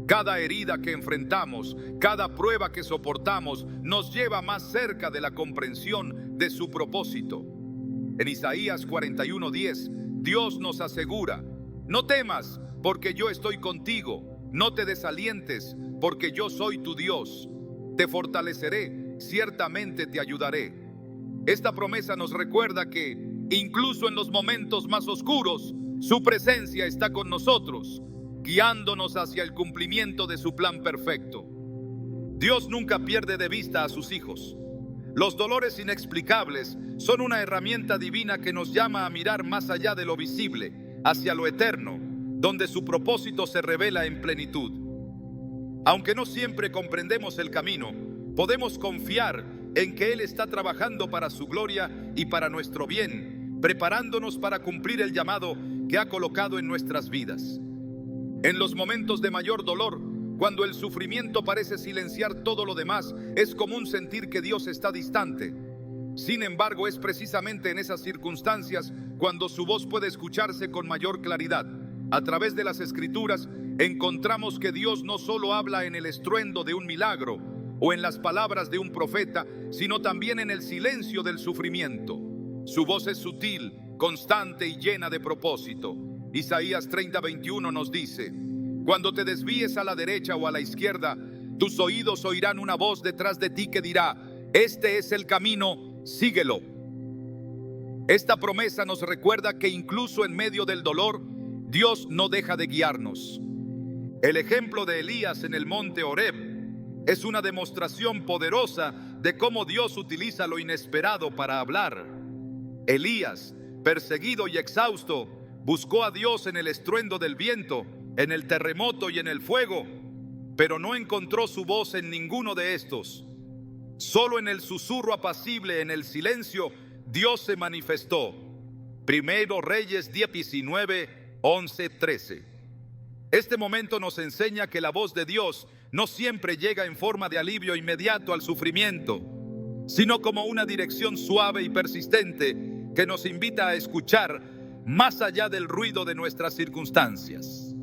Speaker 1: Cada herida que enfrentamos, cada prueba que soportamos, nos lleva más cerca de la comprensión de su propósito. En Isaías 41:10, Dios nos asegura: no temas, porque yo estoy contigo. No te desalientes, porque yo soy tu Dios. Te fortaleceré, ciertamente te ayudaré. Esta promesa nos recuerda que, incluso en los momentos más oscuros, su presencia está con nosotros, guiándonos hacia el cumplimiento de su plan perfecto. Dios nunca pierde de vista a sus hijos. Los dolores inexplicables son una herramienta divina que nos llama a mirar más allá de lo visible, hacia lo eterno, donde su propósito se revela en plenitud. Aunque no siempre comprendemos el camino, podemos confiar en que Él está trabajando para su gloria y para nuestro bien, preparándonos para cumplir el llamado que ha colocado en nuestras vidas. En los momentos de mayor dolor, cuando el sufrimiento parece silenciar todo lo demás, es común sentir que Dios está distante. Sin embargo, es precisamente en esas circunstancias cuando su voz puede escucharse con mayor claridad. A través de las Escrituras, encontramos que Dios no solo habla en el estruendo de un milagro o en las palabras de un profeta, sino también en el silencio del sufrimiento. Su voz es sutil, constante y llena de propósito. Isaías 30:21 nos dice: cuando te desvíes a la derecha o a la izquierda, tus oídos oirán una voz detrás de ti que dirá: este es el camino, síguelo. Esta promesa nos recuerda que incluso en medio del dolor, Dios no deja de guiarnos. El ejemplo de Elías en el monte Horeb es una demostración poderosa de cómo Dios utiliza lo inesperado para hablar. Elías, perseguido y exhausto, buscó a Dios en el estruendo del viento, en el terremoto y en el fuego, pero no encontró su voz en ninguno de estos. Solo en el susurro apacible, en el silencio, Dios se manifestó. Primero Reyes 19, 11, 13. Este momento nos enseña que la voz de Dios no siempre llega en forma de alivio inmediato al sufrimiento, sino como una dirección suave y persistente que nos invita a escuchar más allá del ruido de nuestras circunstancias.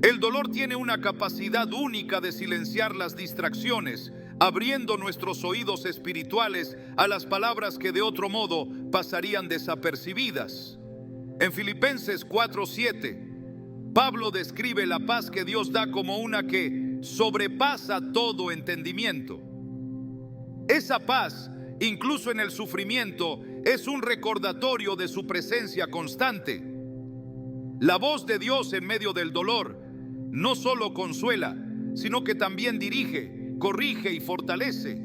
Speaker 1: El dolor tiene una capacidad única de silenciar las distracciones, abriendo nuestros oídos espirituales a las palabras que de otro modo pasarían desapercibidas. En Filipenses 4:7, Pablo describe la paz que Dios da como una que sobrepasa todo entendimiento. Esa paz, incluso en el sufrimiento, es un recordatorio de su presencia constante. La voz de Dios en medio del dolor no solo consuela, sino que también dirige, corrige y fortalece.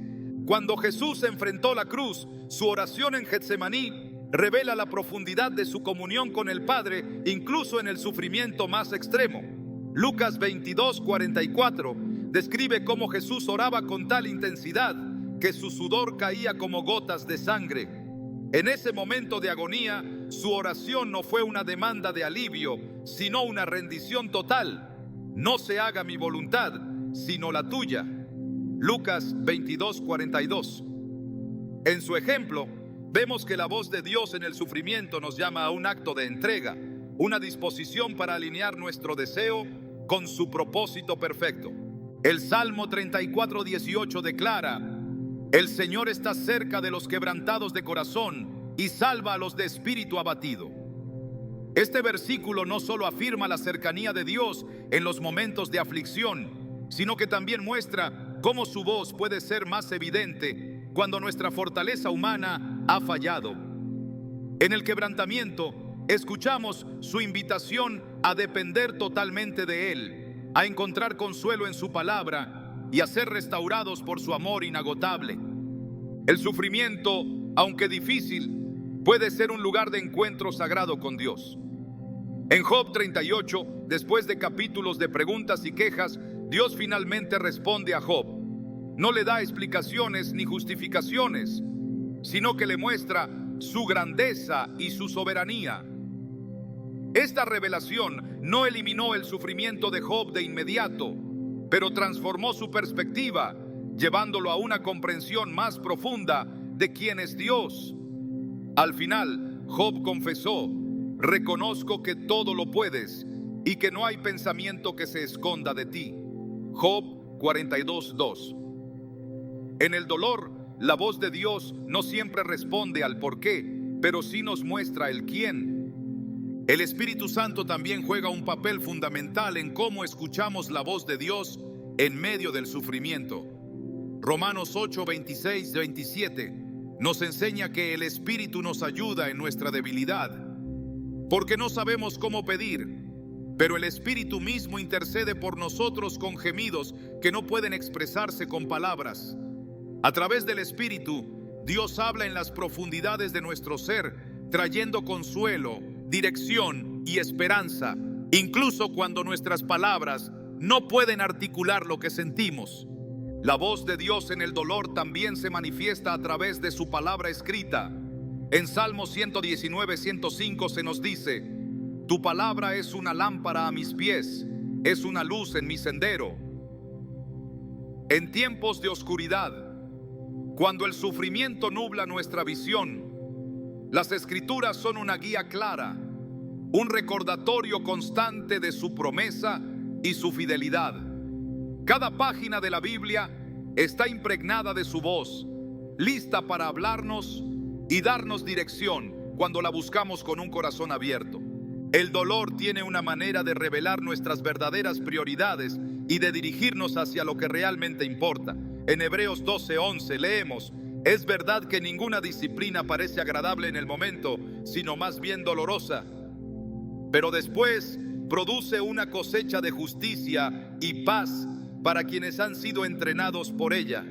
Speaker 1: Cuando Jesús enfrentó la cruz, su oración en Getsemaní revela la profundidad de su comunión con el Padre, incluso en el sufrimiento más extremo. Lucas 22:44 describe cómo Jesús oraba con tal intensidad que su sudor caía como gotas de sangre. En ese momento de agonía, su oración no fue una demanda de alivio, sino una rendición total. No se haga mi voluntad, sino la tuya. Lucas 22:42. En su ejemplo, vemos que la voz de Dios en el sufrimiento nos llama a un acto de entrega, una disposición para alinear nuestro deseo con su propósito perfecto. El Salmo 34:18 declara: el Señor está cerca de los quebrantados de corazón y salva a los de espíritu abatido. Este versículo no solo afirma la cercanía de Dios en los momentos de aflicción, sino que también muestra cómo su voz puede ser más evidente cuando nuestra fortaleza humana ha fallado. En el quebrantamiento, escuchamos su invitación a depender totalmente de Él, a encontrar consuelo en su palabra y a ser restaurados por su amor inagotable. El sufrimiento, aunque difícil, puede ser un lugar de encuentro sagrado con Dios. En Job 38, después de capítulos de preguntas y quejas, Dios finalmente responde a Job. No le da explicaciones ni justificaciones, sino que le muestra su grandeza y su soberanía. Esta revelación no eliminó el sufrimiento de Job de inmediato, pero transformó su perspectiva, llevándolo a una comprensión más profunda de quién es Dios. Al final, Job confesó: reconozco que todo lo puedes y que no hay pensamiento que se esconda de ti. Job 42:2. En el dolor, la voz de Dios no siempre responde al por qué, pero sí nos muestra el quién. El Espíritu Santo también juega un papel fundamental en cómo escuchamos la voz de Dios en medio del sufrimiento. Romanos 8:26-27 nos enseña que el Espíritu nos ayuda en nuestra debilidad, porque no sabemos cómo pedir, pero el Espíritu mismo intercede por nosotros con gemidos que no pueden expresarse con palabras. A través del Espíritu, Dios habla en las profundidades de nuestro ser, trayendo consuelo, dirección y esperanza, incluso cuando nuestras palabras no pueden articular lo que sentimos. La voz de Dios en el dolor también se manifiesta a través de su palabra escrita. En Salmo 119:105 se nos dice: tu palabra es una lámpara a mis pies, es una luz en mi sendero. En tiempos de oscuridad, cuando el sufrimiento nubla nuestra visión, las Escrituras son una guía clara, un recordatorio constante de su promesa y su fidelidad. Cada página de la Biblia está impregnada de su voz, lista para hablarnos y darnos dirección cuando la buscamos con un corazón abierto. El dolor tiene una manera de revelar nuestras verdaderas prioridades y de dirigirnos hacia lo que realmente importa. En Hebreos 12:11 leemos: es verdad que ninguna disciplina parece agradable en el momento, sino más bien dolorosa, pero después produce una cosecha de justicia y paz para quienes han sido entrenados por ella.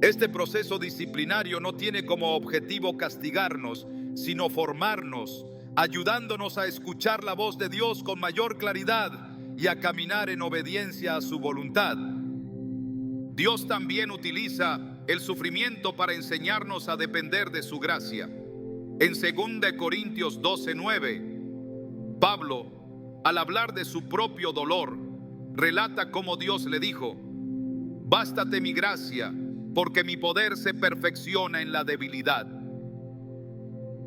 Speaker 1: Este proceso disciplinario no tiene como objetivo castigarnos, sino formarnos, ayudándonos a escuchar la voz de Dios con mayor claridad y a caminar en obediencia a su voluntad. Dios también utiliza el sufrimiento para enseñarnos a depender de su gracia. En 2 Corintios 12:9, Pablo, al hablar de su propio dolor, relata cómo Dios le dijo: «Bástate mi gracia, porque mi poder se perfecciona en la debilidad».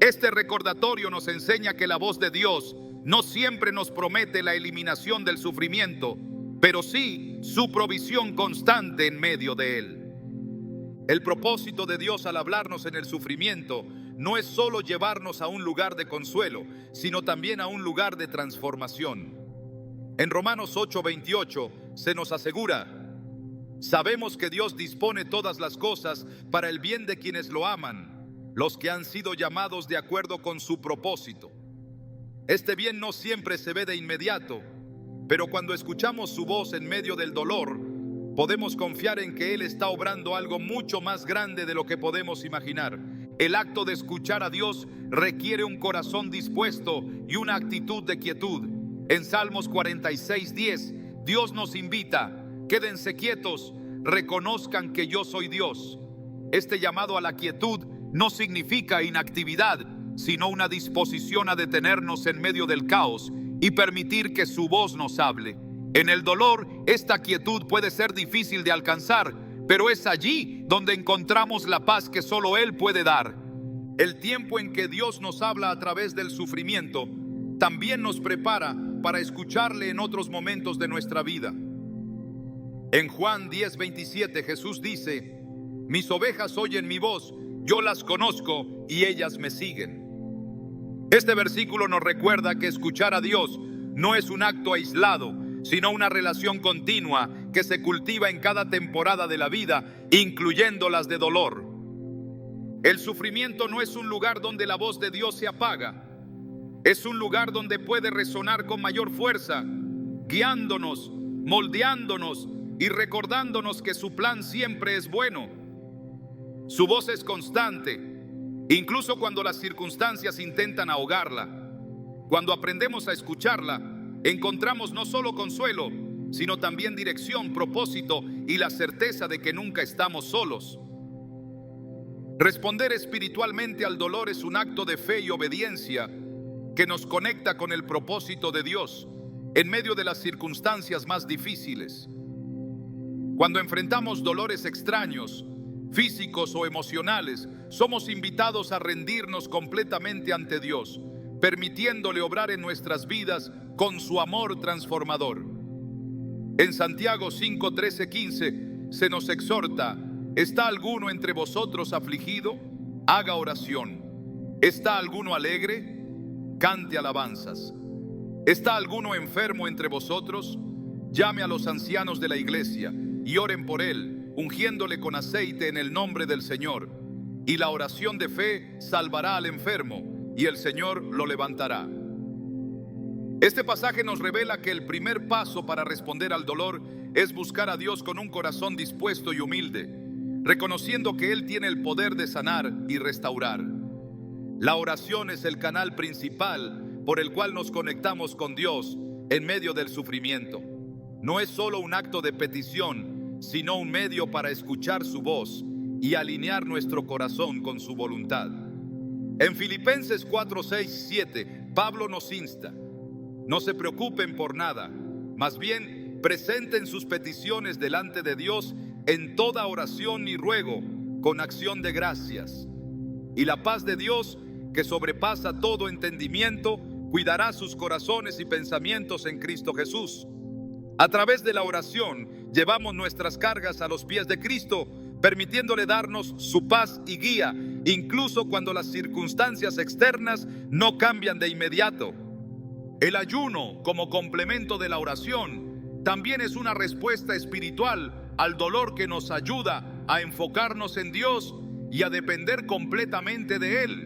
Speaker 1: Este recordatorio nos enseña que la voz de Dios no siempre nos promete la eliminación del sufrimiento, pero sí su provisión constante en medio de él. El propósito de Dios al hablarnos en el sufrimiento no es solo llevarnos a un lugar de consuelo, sino también a un lugar de transformación. En Romanos 8:28 se nos asegura: «Sabemos que Dios dispone todas las cosas para el bien de quienes lo aman, los que han sido llamados de acuerdo con su propósito». Este bien no siempre se ve de inmediato, pero cuando escuchamos su voz en medio del dolor, podemos confiar en que Él está obrando algo mucho más grande de lo que podemos imaginar. El acto de escuchar a Dios requiere un corazón dispuesto y una actitud de quietud. En Salmos 46:10, Dios nos invita: «Quédense quietos, reconozcan que yo soy Dios». Este llamado a la quietud no significa inactividad, sino una disposición a detenernos en medio del caos y permitir que su voz nos hable. En el dolor, esta quietud puede ser difícil de alcanzar, pero es allí donde encontramos la paz que solo Él puede dar. El tiempo en que Dios nos habla a través del sufrimiento también nos prepara para escucharle en otros momentos de nuestra vida. En Juan 10:27 Jesús dice: «Mis ovejas oyen mi voz, yo las conozco y ellas me siguen». Este versículo nos recuerda que escuchar a Dios no es un acto aislado, sino una relación continua que se cultiva en cada temporada de la vida, incluyendo las de dolor. El sufrimiento no es un lugar donde la voz de Dios se apaga. Es un lugar donde puede resonar con mayor fuerza, guiándonos, moldeándonos y recordándonos que su plan siempre es bueno. Su voz es constante, incluso cuando las circunstancias intentan ahogarla. Cuando aprendemos a escucharla, encontramos no solo consuelo, sino también dirección, propósito y la certeza de que nunca estamos solos. Responder espiritualmente al dolor es un acto de fe y obediencia que nos conecta con el propósito de Dios en medio de las circunstancias más difíciles. Cuando enfrentamos dolores extraños, físicos o emocionales, somos invitados a rendirnos completamente ante Dios, permitiéndole obrar en nuestras vidas con su amor transformador. En Santiago 5:13-15 se nos exhorta: ¿está alguno entre vosotros afligido? Haga oración. ¿Está alguno alegre? Cante alabanzas. ¿Está alguno enfermo entre vosotros? Llame a los ancianos de la iglesia y oren por él, ungiéndole con aceite en el nombre del Señor. Y la oración de fe salvará al enfermo, y el Señor lo levantará. Este pasaje nos revela que el primer paso para responder al dolor es buscar a Dios con un corazón dispuesto y humilde, reconociendo que Él tiene el poder de sanar y restaurar. La oración es el canal principal por el cual nos conectamos con Dios en medio del sufrimiento. No es solo un acto de petición, sino un medio para escuchar su voz y alinear nuestro corazón con su voluntad. En Filipenses 4:6-7, Pablo nos insta: no se preocupen por nada, más bien presenten sus peticiones delante de Dios en toda oración y ruego, con acción de gracias. Y la paz de Dios, que sobrepasa todo entendimiento, cuidará sus corazones y pensamientos en Cristo Jesús. A través de la oración, llevamos nuestras cargas a los pies de Cristo, permitiéndole darnos su paz y guía, incluso cuando las circunstancias externas no cambian de inmediato. El ayuno, como complemento de la oración, también es una respuesta espiritual al dolor que nos ayuda a enfocarnos en Dios y a depender completamente de Él.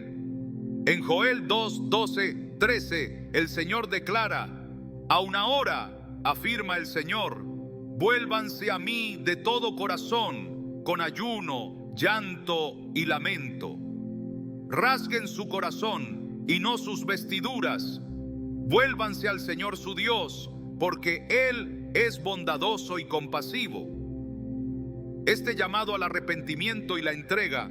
Speaker 1: En Joel 2:12-13, el Señor declara: aún ahora, afirma el Señor, vuélvanse a mí de todo corazón con ayuno, llanto y lamento. Rasguen su corazón y no sus vestiduras. Vuélvanse al Señor su Dios, porque Él es bondadoso y compasivo. Este llamado al arrepentimiento y la entrega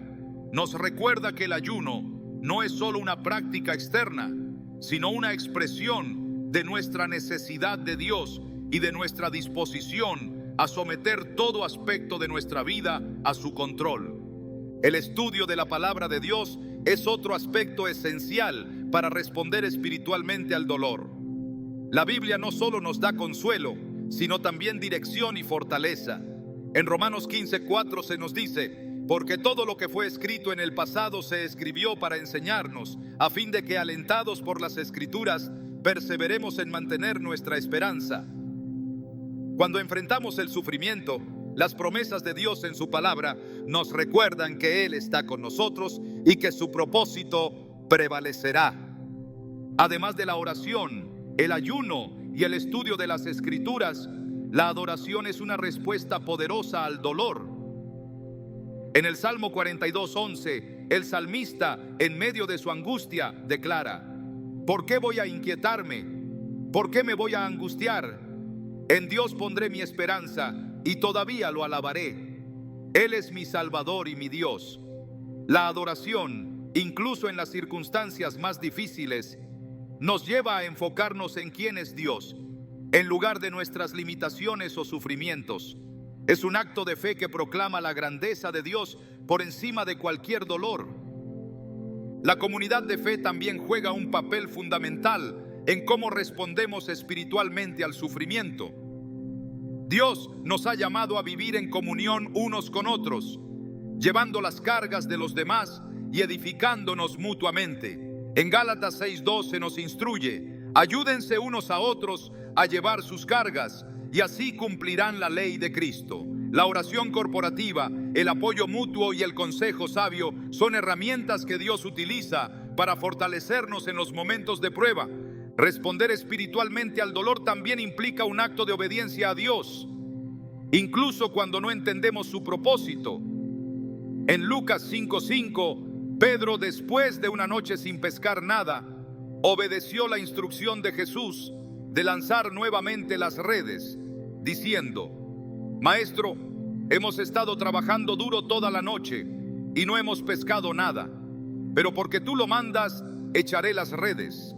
Speaker 1: nos recuerda que el ayuno no es solo una práctica externa, sino una expresión de nuestra necesidad de Dios y de nuestra disposición a someter todo aspecto de nuestra vida a su control. El estudio de la palabra de Dios es otro aspecto esencial para responder espiritualmente al dolor. La Biblia no solo nos da consuelo, sino también dirección y fortaleza. En Romanos 15:4 se nos dice: porque todo lo que fue escrito en el pasado se escribió para enseñarnos, a fin de que, alentados por las Escrituras, perseveremos en mantener nuestra esperanza. Cuando enfrentamos el sufrimiento, las promesas de Dios en su palabra nos recuerdan que Él está con nosotros y que su propósito prevalecerá. Además de la oración, el ayuno y el estudio de las Escrituras, la adoración es una respuesta poderosa al dolor. En el Salmo 42:11, el salmista, en medio de su angustia, declara: ¿por qué voy a inquietarme? ¿Por qué me voy a angustiar? En Dios pondré mi esperanza y todavía lo alabaré. Él es mi Salvador y mi Dios. La adoración, incluso en las circunstancias más difíciles, nos lleva a enfocarnos en quién es Dios, en lugar de nuestras limitaciones o sufrimientos. Es un acto de fe que proclama la grandeza de Dios por encima de cualquier dolor. La comunidad de fe también juega un papel fundamental en cómo respondemos espiritualmente al sufrimiento. Dios nos ha llamado a vivir en comunión unos con otros, llevando las cargas de los demás y edificándonos mutuamente. En Gálatas 6:12 nos instruye: ayúdense unos a otros a llevar sus cargas, y así cumplirán la ley de Cristo. La oración corporativa, el apoyo mutuo y el consejo sabio son herramientas que Dios utiliza para fortalecernos en los momentos de prueba. Responder espiritualmente al dolor también implica un acto de obediencia a Dios, incluso cuando no entendemos su propósito. En Lucas 5:5, Pedro, después de una noche sin pescar nada, obedeció la instrucción de Jesús de lanzar nuevamente las redes, diciendo: Maestro, hemos estado trabajando duro toda la noche y no hemos pescado nada, pero porque tú lo mandas, echaré las redes.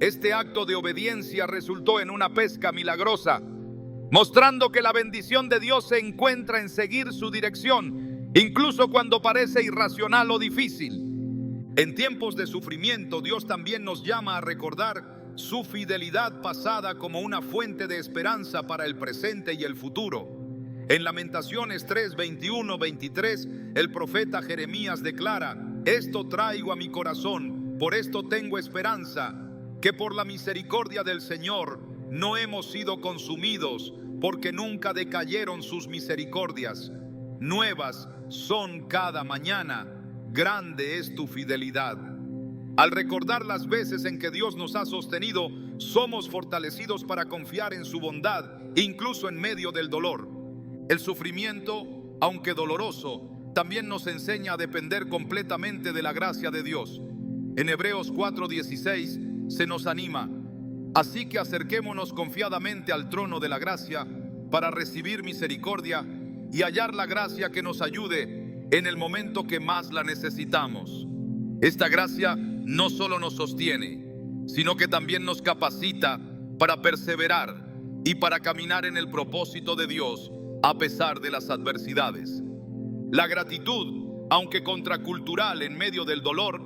Speaker 1: Este acto de obediencia resultó en una pesca milagrosa, mostrando que la bendición de Dios se encuentra en seguir su dirección, incluso cuando parece irracional o difícil. En tiempos de sufrimiento, Dios también nos llama a recordar su fidelidad pasada como una fuente de esperanza para el presente y el futuro. En Lamentaciones 3:21-23, el profeta Jeremías declara: esto traigo a mi corazón, por esto tengo esperanza, que por la misericordia del Señor no hemos sido consumidos, porque nunca decayeron sus misericordias. Nuevas son cada mañana, grande es tu fidelidad. Al recordar las veces en que Dios nos ha sostenido, somos fortalecidos para confiar en su bondad, incluso en medio del dolor. El sufrimiento, aunque doloroso, también nos enseña a depender completamente de la gracia de Dios. En Hebreos 4:16 se nos anima: así que acerquémonos confiadamente al trono de la gracia para recibir misericordia y hallar la gracia que nos ayude en el momento que más la necesitamos. Esta gracia no solo nos sostiene, sino que también nos capacita para perseverar y para caminar en el propósito de Dios a pesar de las adversidades. La gratitud, aunque contracultural en medio del dolor,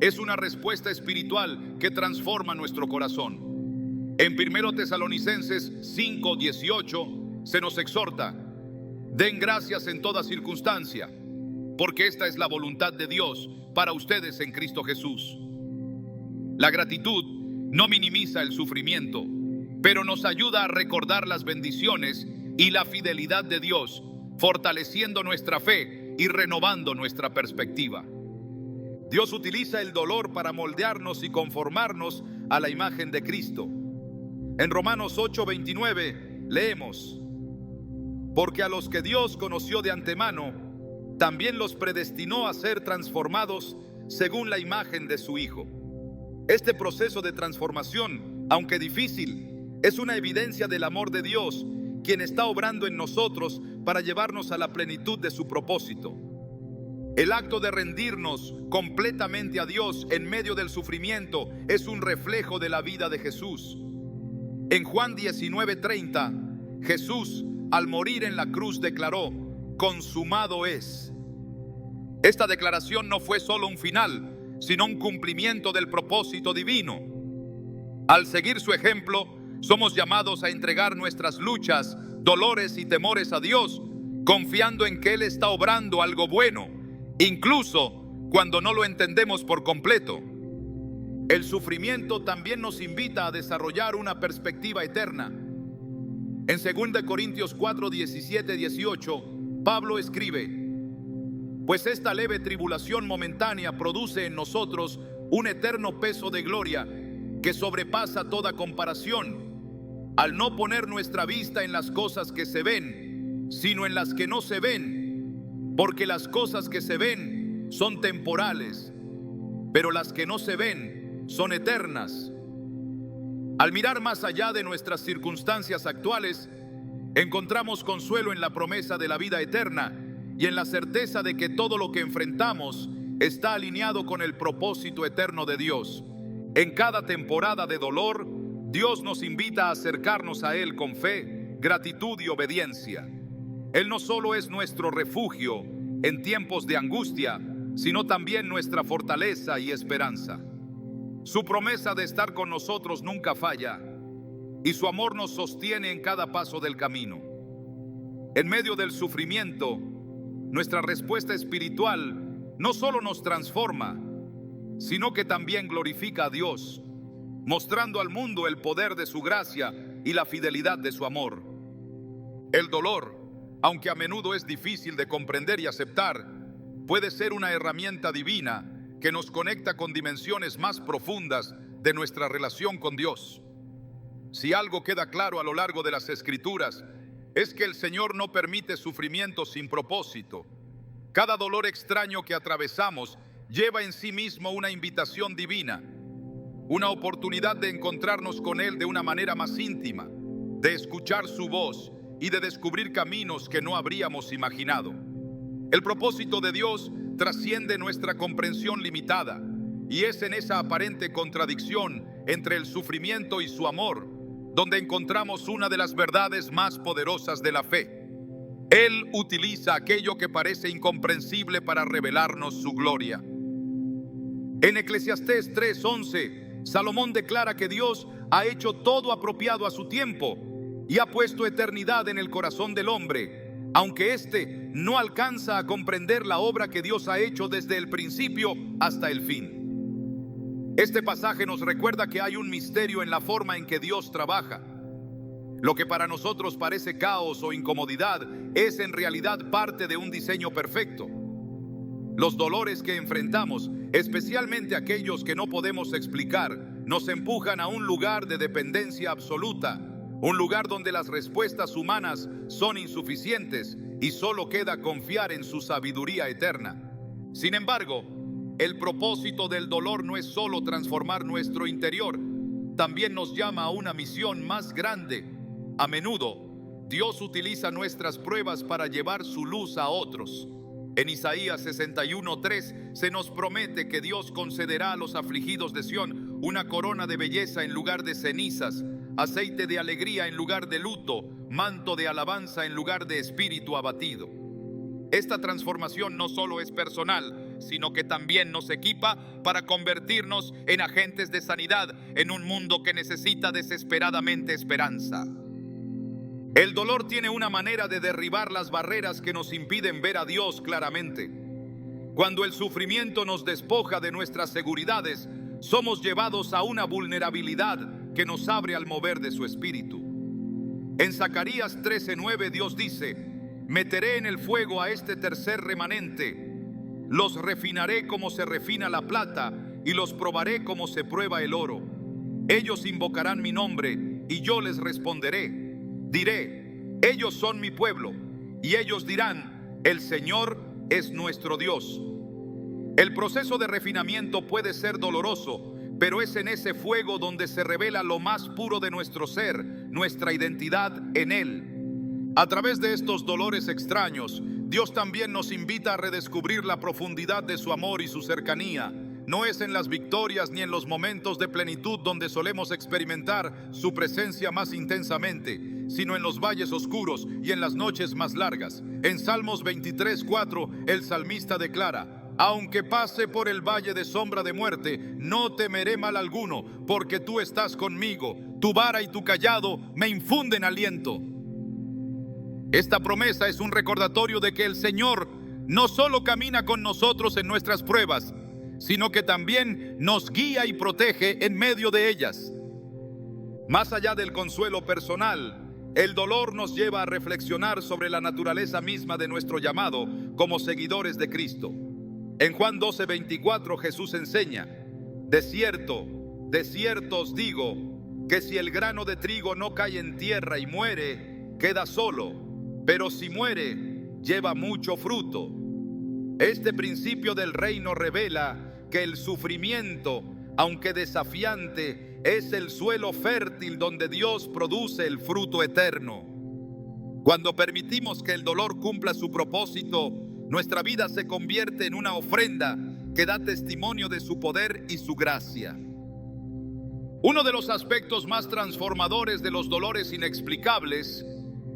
Speaker 1: es una respuesta espiritual que transforma nuestro corazón. En 1 Tesalonicenses 5:18 se nos exhorta: den gracias en toda circunstancia, porque esta es la voluntad de Dios para ustedes en Cristo Jesús. La gratitud no minimiza el sufrimiento, pero nos ayuda a recordar las bendiciones y la fidelidad de Dios, fortaleciendo nuestra fe y renovando nuestra perspectiva. Dios utiliza el dolor para moldearnos y conformarnos a la imagen de Cristo. En Romanos 8:29 leemos: Porque a los que Dios conoció de antemano, también los predestinó a ser transformados según la imagen de su Hijo. Este proceso de transformación, aunque difícil, es una evidencia del amor de Dios, quien está obrando en nosotros para llevarnos a la plenitud de su propósito. El acto de rendirnos completamente a Dios en medio del sufrimiento es un reflejo de la vida de Jesús. En Juan 19:30, Jesús, al morir en la cruz, declaró: consumado es. Esta declaración no fue solo un final, sino un cumplimiento del propósito divino. Al seguir su ejemplo, somos llamados a entregar nuestras luchas, dolores y temores a Dios, confiando en que Él está obrando algo bueno, incluso cuando no lo entendemos por completo. El sufrimiento también nos invita a desarrollar una perspectiva eterna. En 2 Corintios 4, 17, 18, Pablo escribe: pues esta leve tribulación momentánea produce en nosotros un eterno peso de gloria que sobrepasa toda comparación, al no poner nuestra vista en las cosas que se ven, sino en las que no se ven, porque las cosas que se ven son temporales, pero las que no se ven son eternas. Al mirar más allá de nuestras circunstancias actuales, encontramos consuelo en la promesa de la vida eterna y en la certeza de que todo lo que enfrentamos está alineado con el propósito eterno de Dios. En cada temporada de dolor, Dios nos invita a acercarnos a Él con fe, gratitud y obediencia. Él no solo es nuestro refugio en tiempos de angustia, sino también nuestra fortaleza y esperanza. Su promesa de estar con nosotros nunca falla, y su amor nos sostiene en cada paso del camino. En medio del sufrimiento, nuestra respuesta espiritual no solo nos transforma, sino que también glorifica a Dios, mostrando al mundo el poder de su gracia y la fidelidad de su amor. El dolor, aunque a menudo es difícil de comprender y aceptar, puede ser una herramienta divina que nos conecta con dimensiones más profundas de nuestra relación con Dios. Si algo queda claro a lo largo de las Escrituras, es que el Señor no permite sufrimiento sin propósito. Cada dolor extraño que atravesamos lleva en sí mismo una invitación divina, una oportunidad de encontrarnos con Él de una manera más íntima, de escuchar su voz y de descubrir caminos que no habríamos imaginado. El propósito de Dios trasciende nuestra comprensión limitada, y es en esa aparente contradicción entre el sufrimiento y su amor donde encontramos una de las verdades más poderosas de la fe. Él utiliza aquello que parece incomprensible para revelarnos su gloria. En Eclesiastés 3:11, Salomón declara que Dios ha hecho todo apropiado a su tiempo y ha puesto eternidad en el corazón del hombre, aunque éste no alcanza a comprender la obra que Dios ha hecho desde el principio hasta el fin. Este pasaje nos recuerda que hay un misterio en la forma en que Dios trabaja. Lo que para nosotros parece caos o incomodidad es en realidad parte de un diseño perfecto. Los dolores que enfrentamos, especialmente aquellos que no podemos explicar, nos empujan a un lugar de dependencia absoluta, un lugar donde las respuestas humanas son insuficientes y solo queda confiar en su sabiduría eterna. Sin embargo, el propósito del dolor no es solo transformar nuestro interior, también nos llama a una misión más grande. A menudo, Dios utiliza nuestras pruebas para llevar su luz a otros. En Isaías 61:3 se nos promete que Dios concederá a los afligidos de Sión una corona de belleza en lugar de cenizas, aceite de alegría en lugar de luto, manto de alabanza en lugar de espíritu abatido. Esta transformación no solo es personal, sino que también nos equipa para convertirnos en agentes de sanidad en un mundo que necesita desesperadamente esperanza. El dolor tiene una manera de derribar las barreras que nos impiden ver a Dios claramente. Cuando el sufrimiento nos despoja de nuestras seguridades, somos llevados a una vulnerabilidad que nos abre al mover de su espíritu. En Zacarías 13:9 Dios dice: meteré en el fuego a este tercer remanente, los refinaré como se refina la plata y los probaré como se prueba el oro. Ellos invocarán mi nombre y yo les responderé. Diré: ellos son mi pueblo, y ellos dirán: el Señor es nuestro Dios. El proceso de refinamiento puede ser doloroso, pero es en ese fuego donde se revela lo más puro de nuestro ser, nuestra identidad en Él. A través de estos dolores extraños, Dios también nos invita a redescubrir la profundidad de su amor y su cercanía. No es en las victorias ni en los momentos de plenitud donde solemos experimentar su presencia más intensamente, sino en los valles oscuros y en las noches más largas. En Salmos 23:4, el salmista declara: aunque pase por el valle de sombra de muerte, no temeré mal alguno, porque tú estás conmigo. Tu vara y tu cayado me infunden aliento. Esta promesa es un recordatorio de que el Señor no solo camina con nosotros en nuestras pruebas, sino que también nos guía y protege en medio de ellas. Más allá del consuelo personal, el dolor nos lleva a reflexionar sobre la naturaleza misma de nuestro llamado como seguidores de Cristo. En Juan 12:24 Jesús enseña: de cierto os digo, que si el grano de trigo no cae en tierra y muere, queda solo, pero si muere, lleva mucho fruto. Este principio del reino revela que el sufrimiento, aunque desafiante, es el suelo fértil donde Dios produce el fruto eterno. Cuando permitimos que el dolor cumpla su propósito, nuestra vida se convierte en una ofrenda que da testimonio de su poder y su gracia. Uno de los aspectos más transformadores de los dolores inexplicables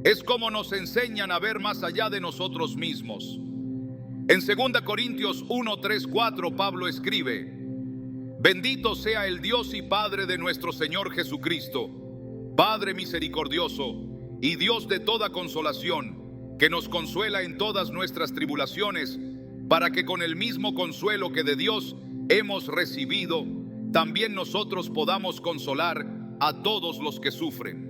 Speaker 1: es cómo nos enseñan a ver más allá de nosotros mismos. En 2 Corintios 1:3-4 Pablo escribe: bendito sea el Dios y Padre de nuestro Señor Jesucristo, Padre misericordioso y Dios de toda consolación, que nos consuela en todas nuestras tribulaciones, para que con el mismo consuelo que de Dios hemos recibido, también nosotros podamos consolar a todos los que sufren.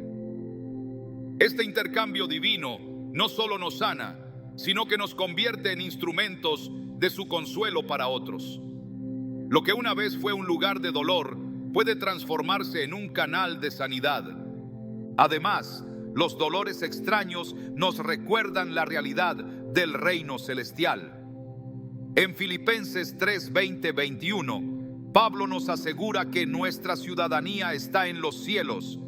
Speaker 1: Este intercambio divino no solo nos sana, sino que nos convierte en instrumentos de su consuelo para otros. Lo que una vez fue un lugar de dolor puede transformarse en un canal de sanidad. Además, los dolores extraños nos recuerdan la realidad del reino celestial. En Filipenses 3:20-21, Pablo nos asegura que nuestra ciudadanía está en los cielos,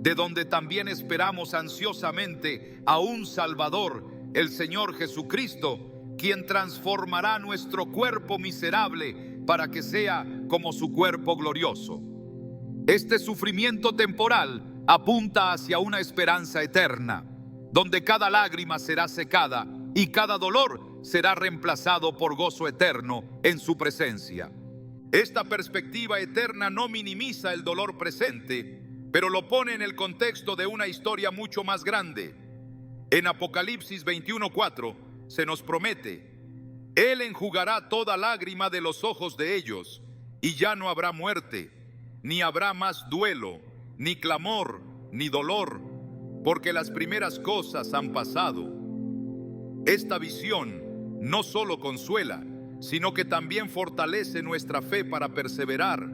Speaker 1: de donde también esperamos ansiosamente a un Salvador, el Señor Jesucristo, quien transformará nuestro cuerpo miserable para que sea como su cuerpo glorioso. Este sufrimiento temporal apunta hacia una esperanza eterna, donde cada lágrima será secada y cada dolor será reemplazado por gozo eterno en su presencia. Esta perspectiva eterna no minimiza el dolor presente, pero lo pone en el contexto de una historia mucho más grande. En Apocalipsis 21:4 se nos promete: Él enjugará toda lágrima de los ojos de ellos, y ya no habrá muerte, ni habrá más duelo, ni clamor, ni dolor, porque las primeras cosas han pasado. Esta visión no solo consuela, sino que también fortalece nuestra fe para perseverar,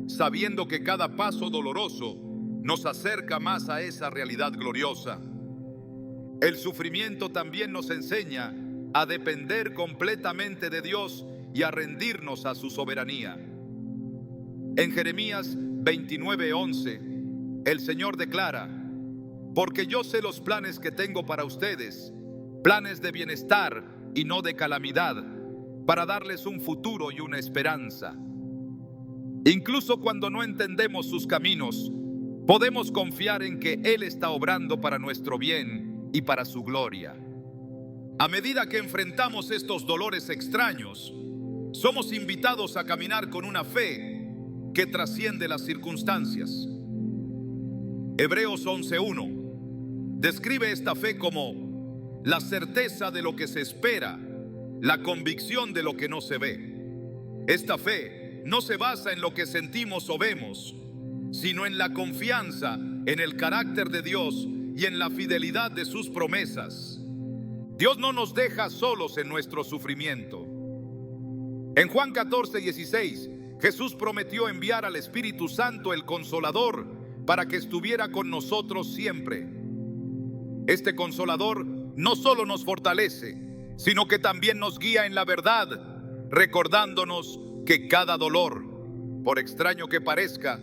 Speaker 1: sabiendo que cada paso doloroso nos acerca más a esa realidad gloriosa. El sufrimiento también nos enseña a depender completamente de Dios y a rendirnos a su soberanía. En Jeremías 29:11, el Señor declara: porque yo sé los planes que tengo para ustedes, planes de bienestar y no de calamidad, para darles un futuro y una esperanza. Incluso cuando no entendemos sus caminos, podemos confiar en que Él está obrando para nuestro bien y para su gloria. A medida que enfrentamos estos dolores extraños, somos invitados a caminar con una fe que trasciende las circunstancias. Hebreos 11:1 describe esta fe como la certeza de lo que se espera, la convicción de lo que no se ve. Esta fe no se basa en lo que sentimos o vemos, sino en la confianza en el carácter de Dios y en la fidelidad de sus promesas. Dios no nos deja solos en nuestro sufrimiento. En Juan 14:16, Jesús prometió enviar al Espíritu Santo, el Consolador, para que estuviera con nosotros siempre. Este Consolador no solo nos fortalece, sino que también nos guía en la verdad, recordándonos que cada dolor, por extraño que parezca,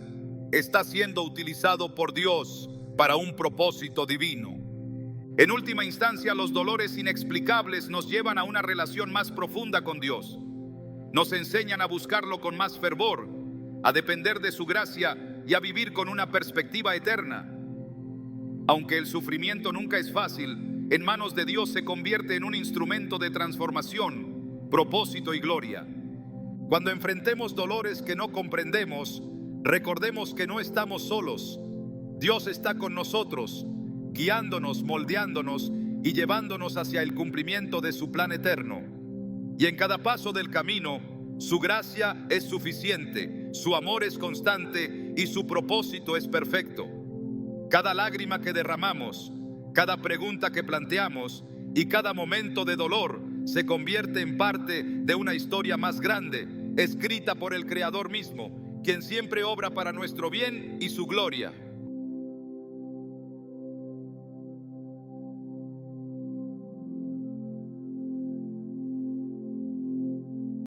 Speaker 1: está siendo utilizado por Dios para un propósito divino. En última instancia, los dolores inexplicables nos llevan a una relación más profunda con Dios. Nos enseñan a buscarlo con más fervor, a depender de su gracia y a vivir con una perspectiva eterna. Aunque el sufrimiento nunca es fácil, en manos de Dios se convierte en un instrumento de transformación, propósito y gloria. Cuando enfrentemos dolores que no comprendemos, recordemos que no estamos solos. Dios está con nosotros, guiándonos, moldeándonos y llevándonos hacia el cumplimiento de su plan eterno. Y en cada paso del camino, su gracia es suficiente, su amor es constante y su propósito es perfecto. Cada lágrima que derramamos, cada pregunta que planteamos y cada momento de dolor se convierte en parte de una historia más grande, escrita por el Creador mismo, quien siempre obra para nuestro bien y su gloria.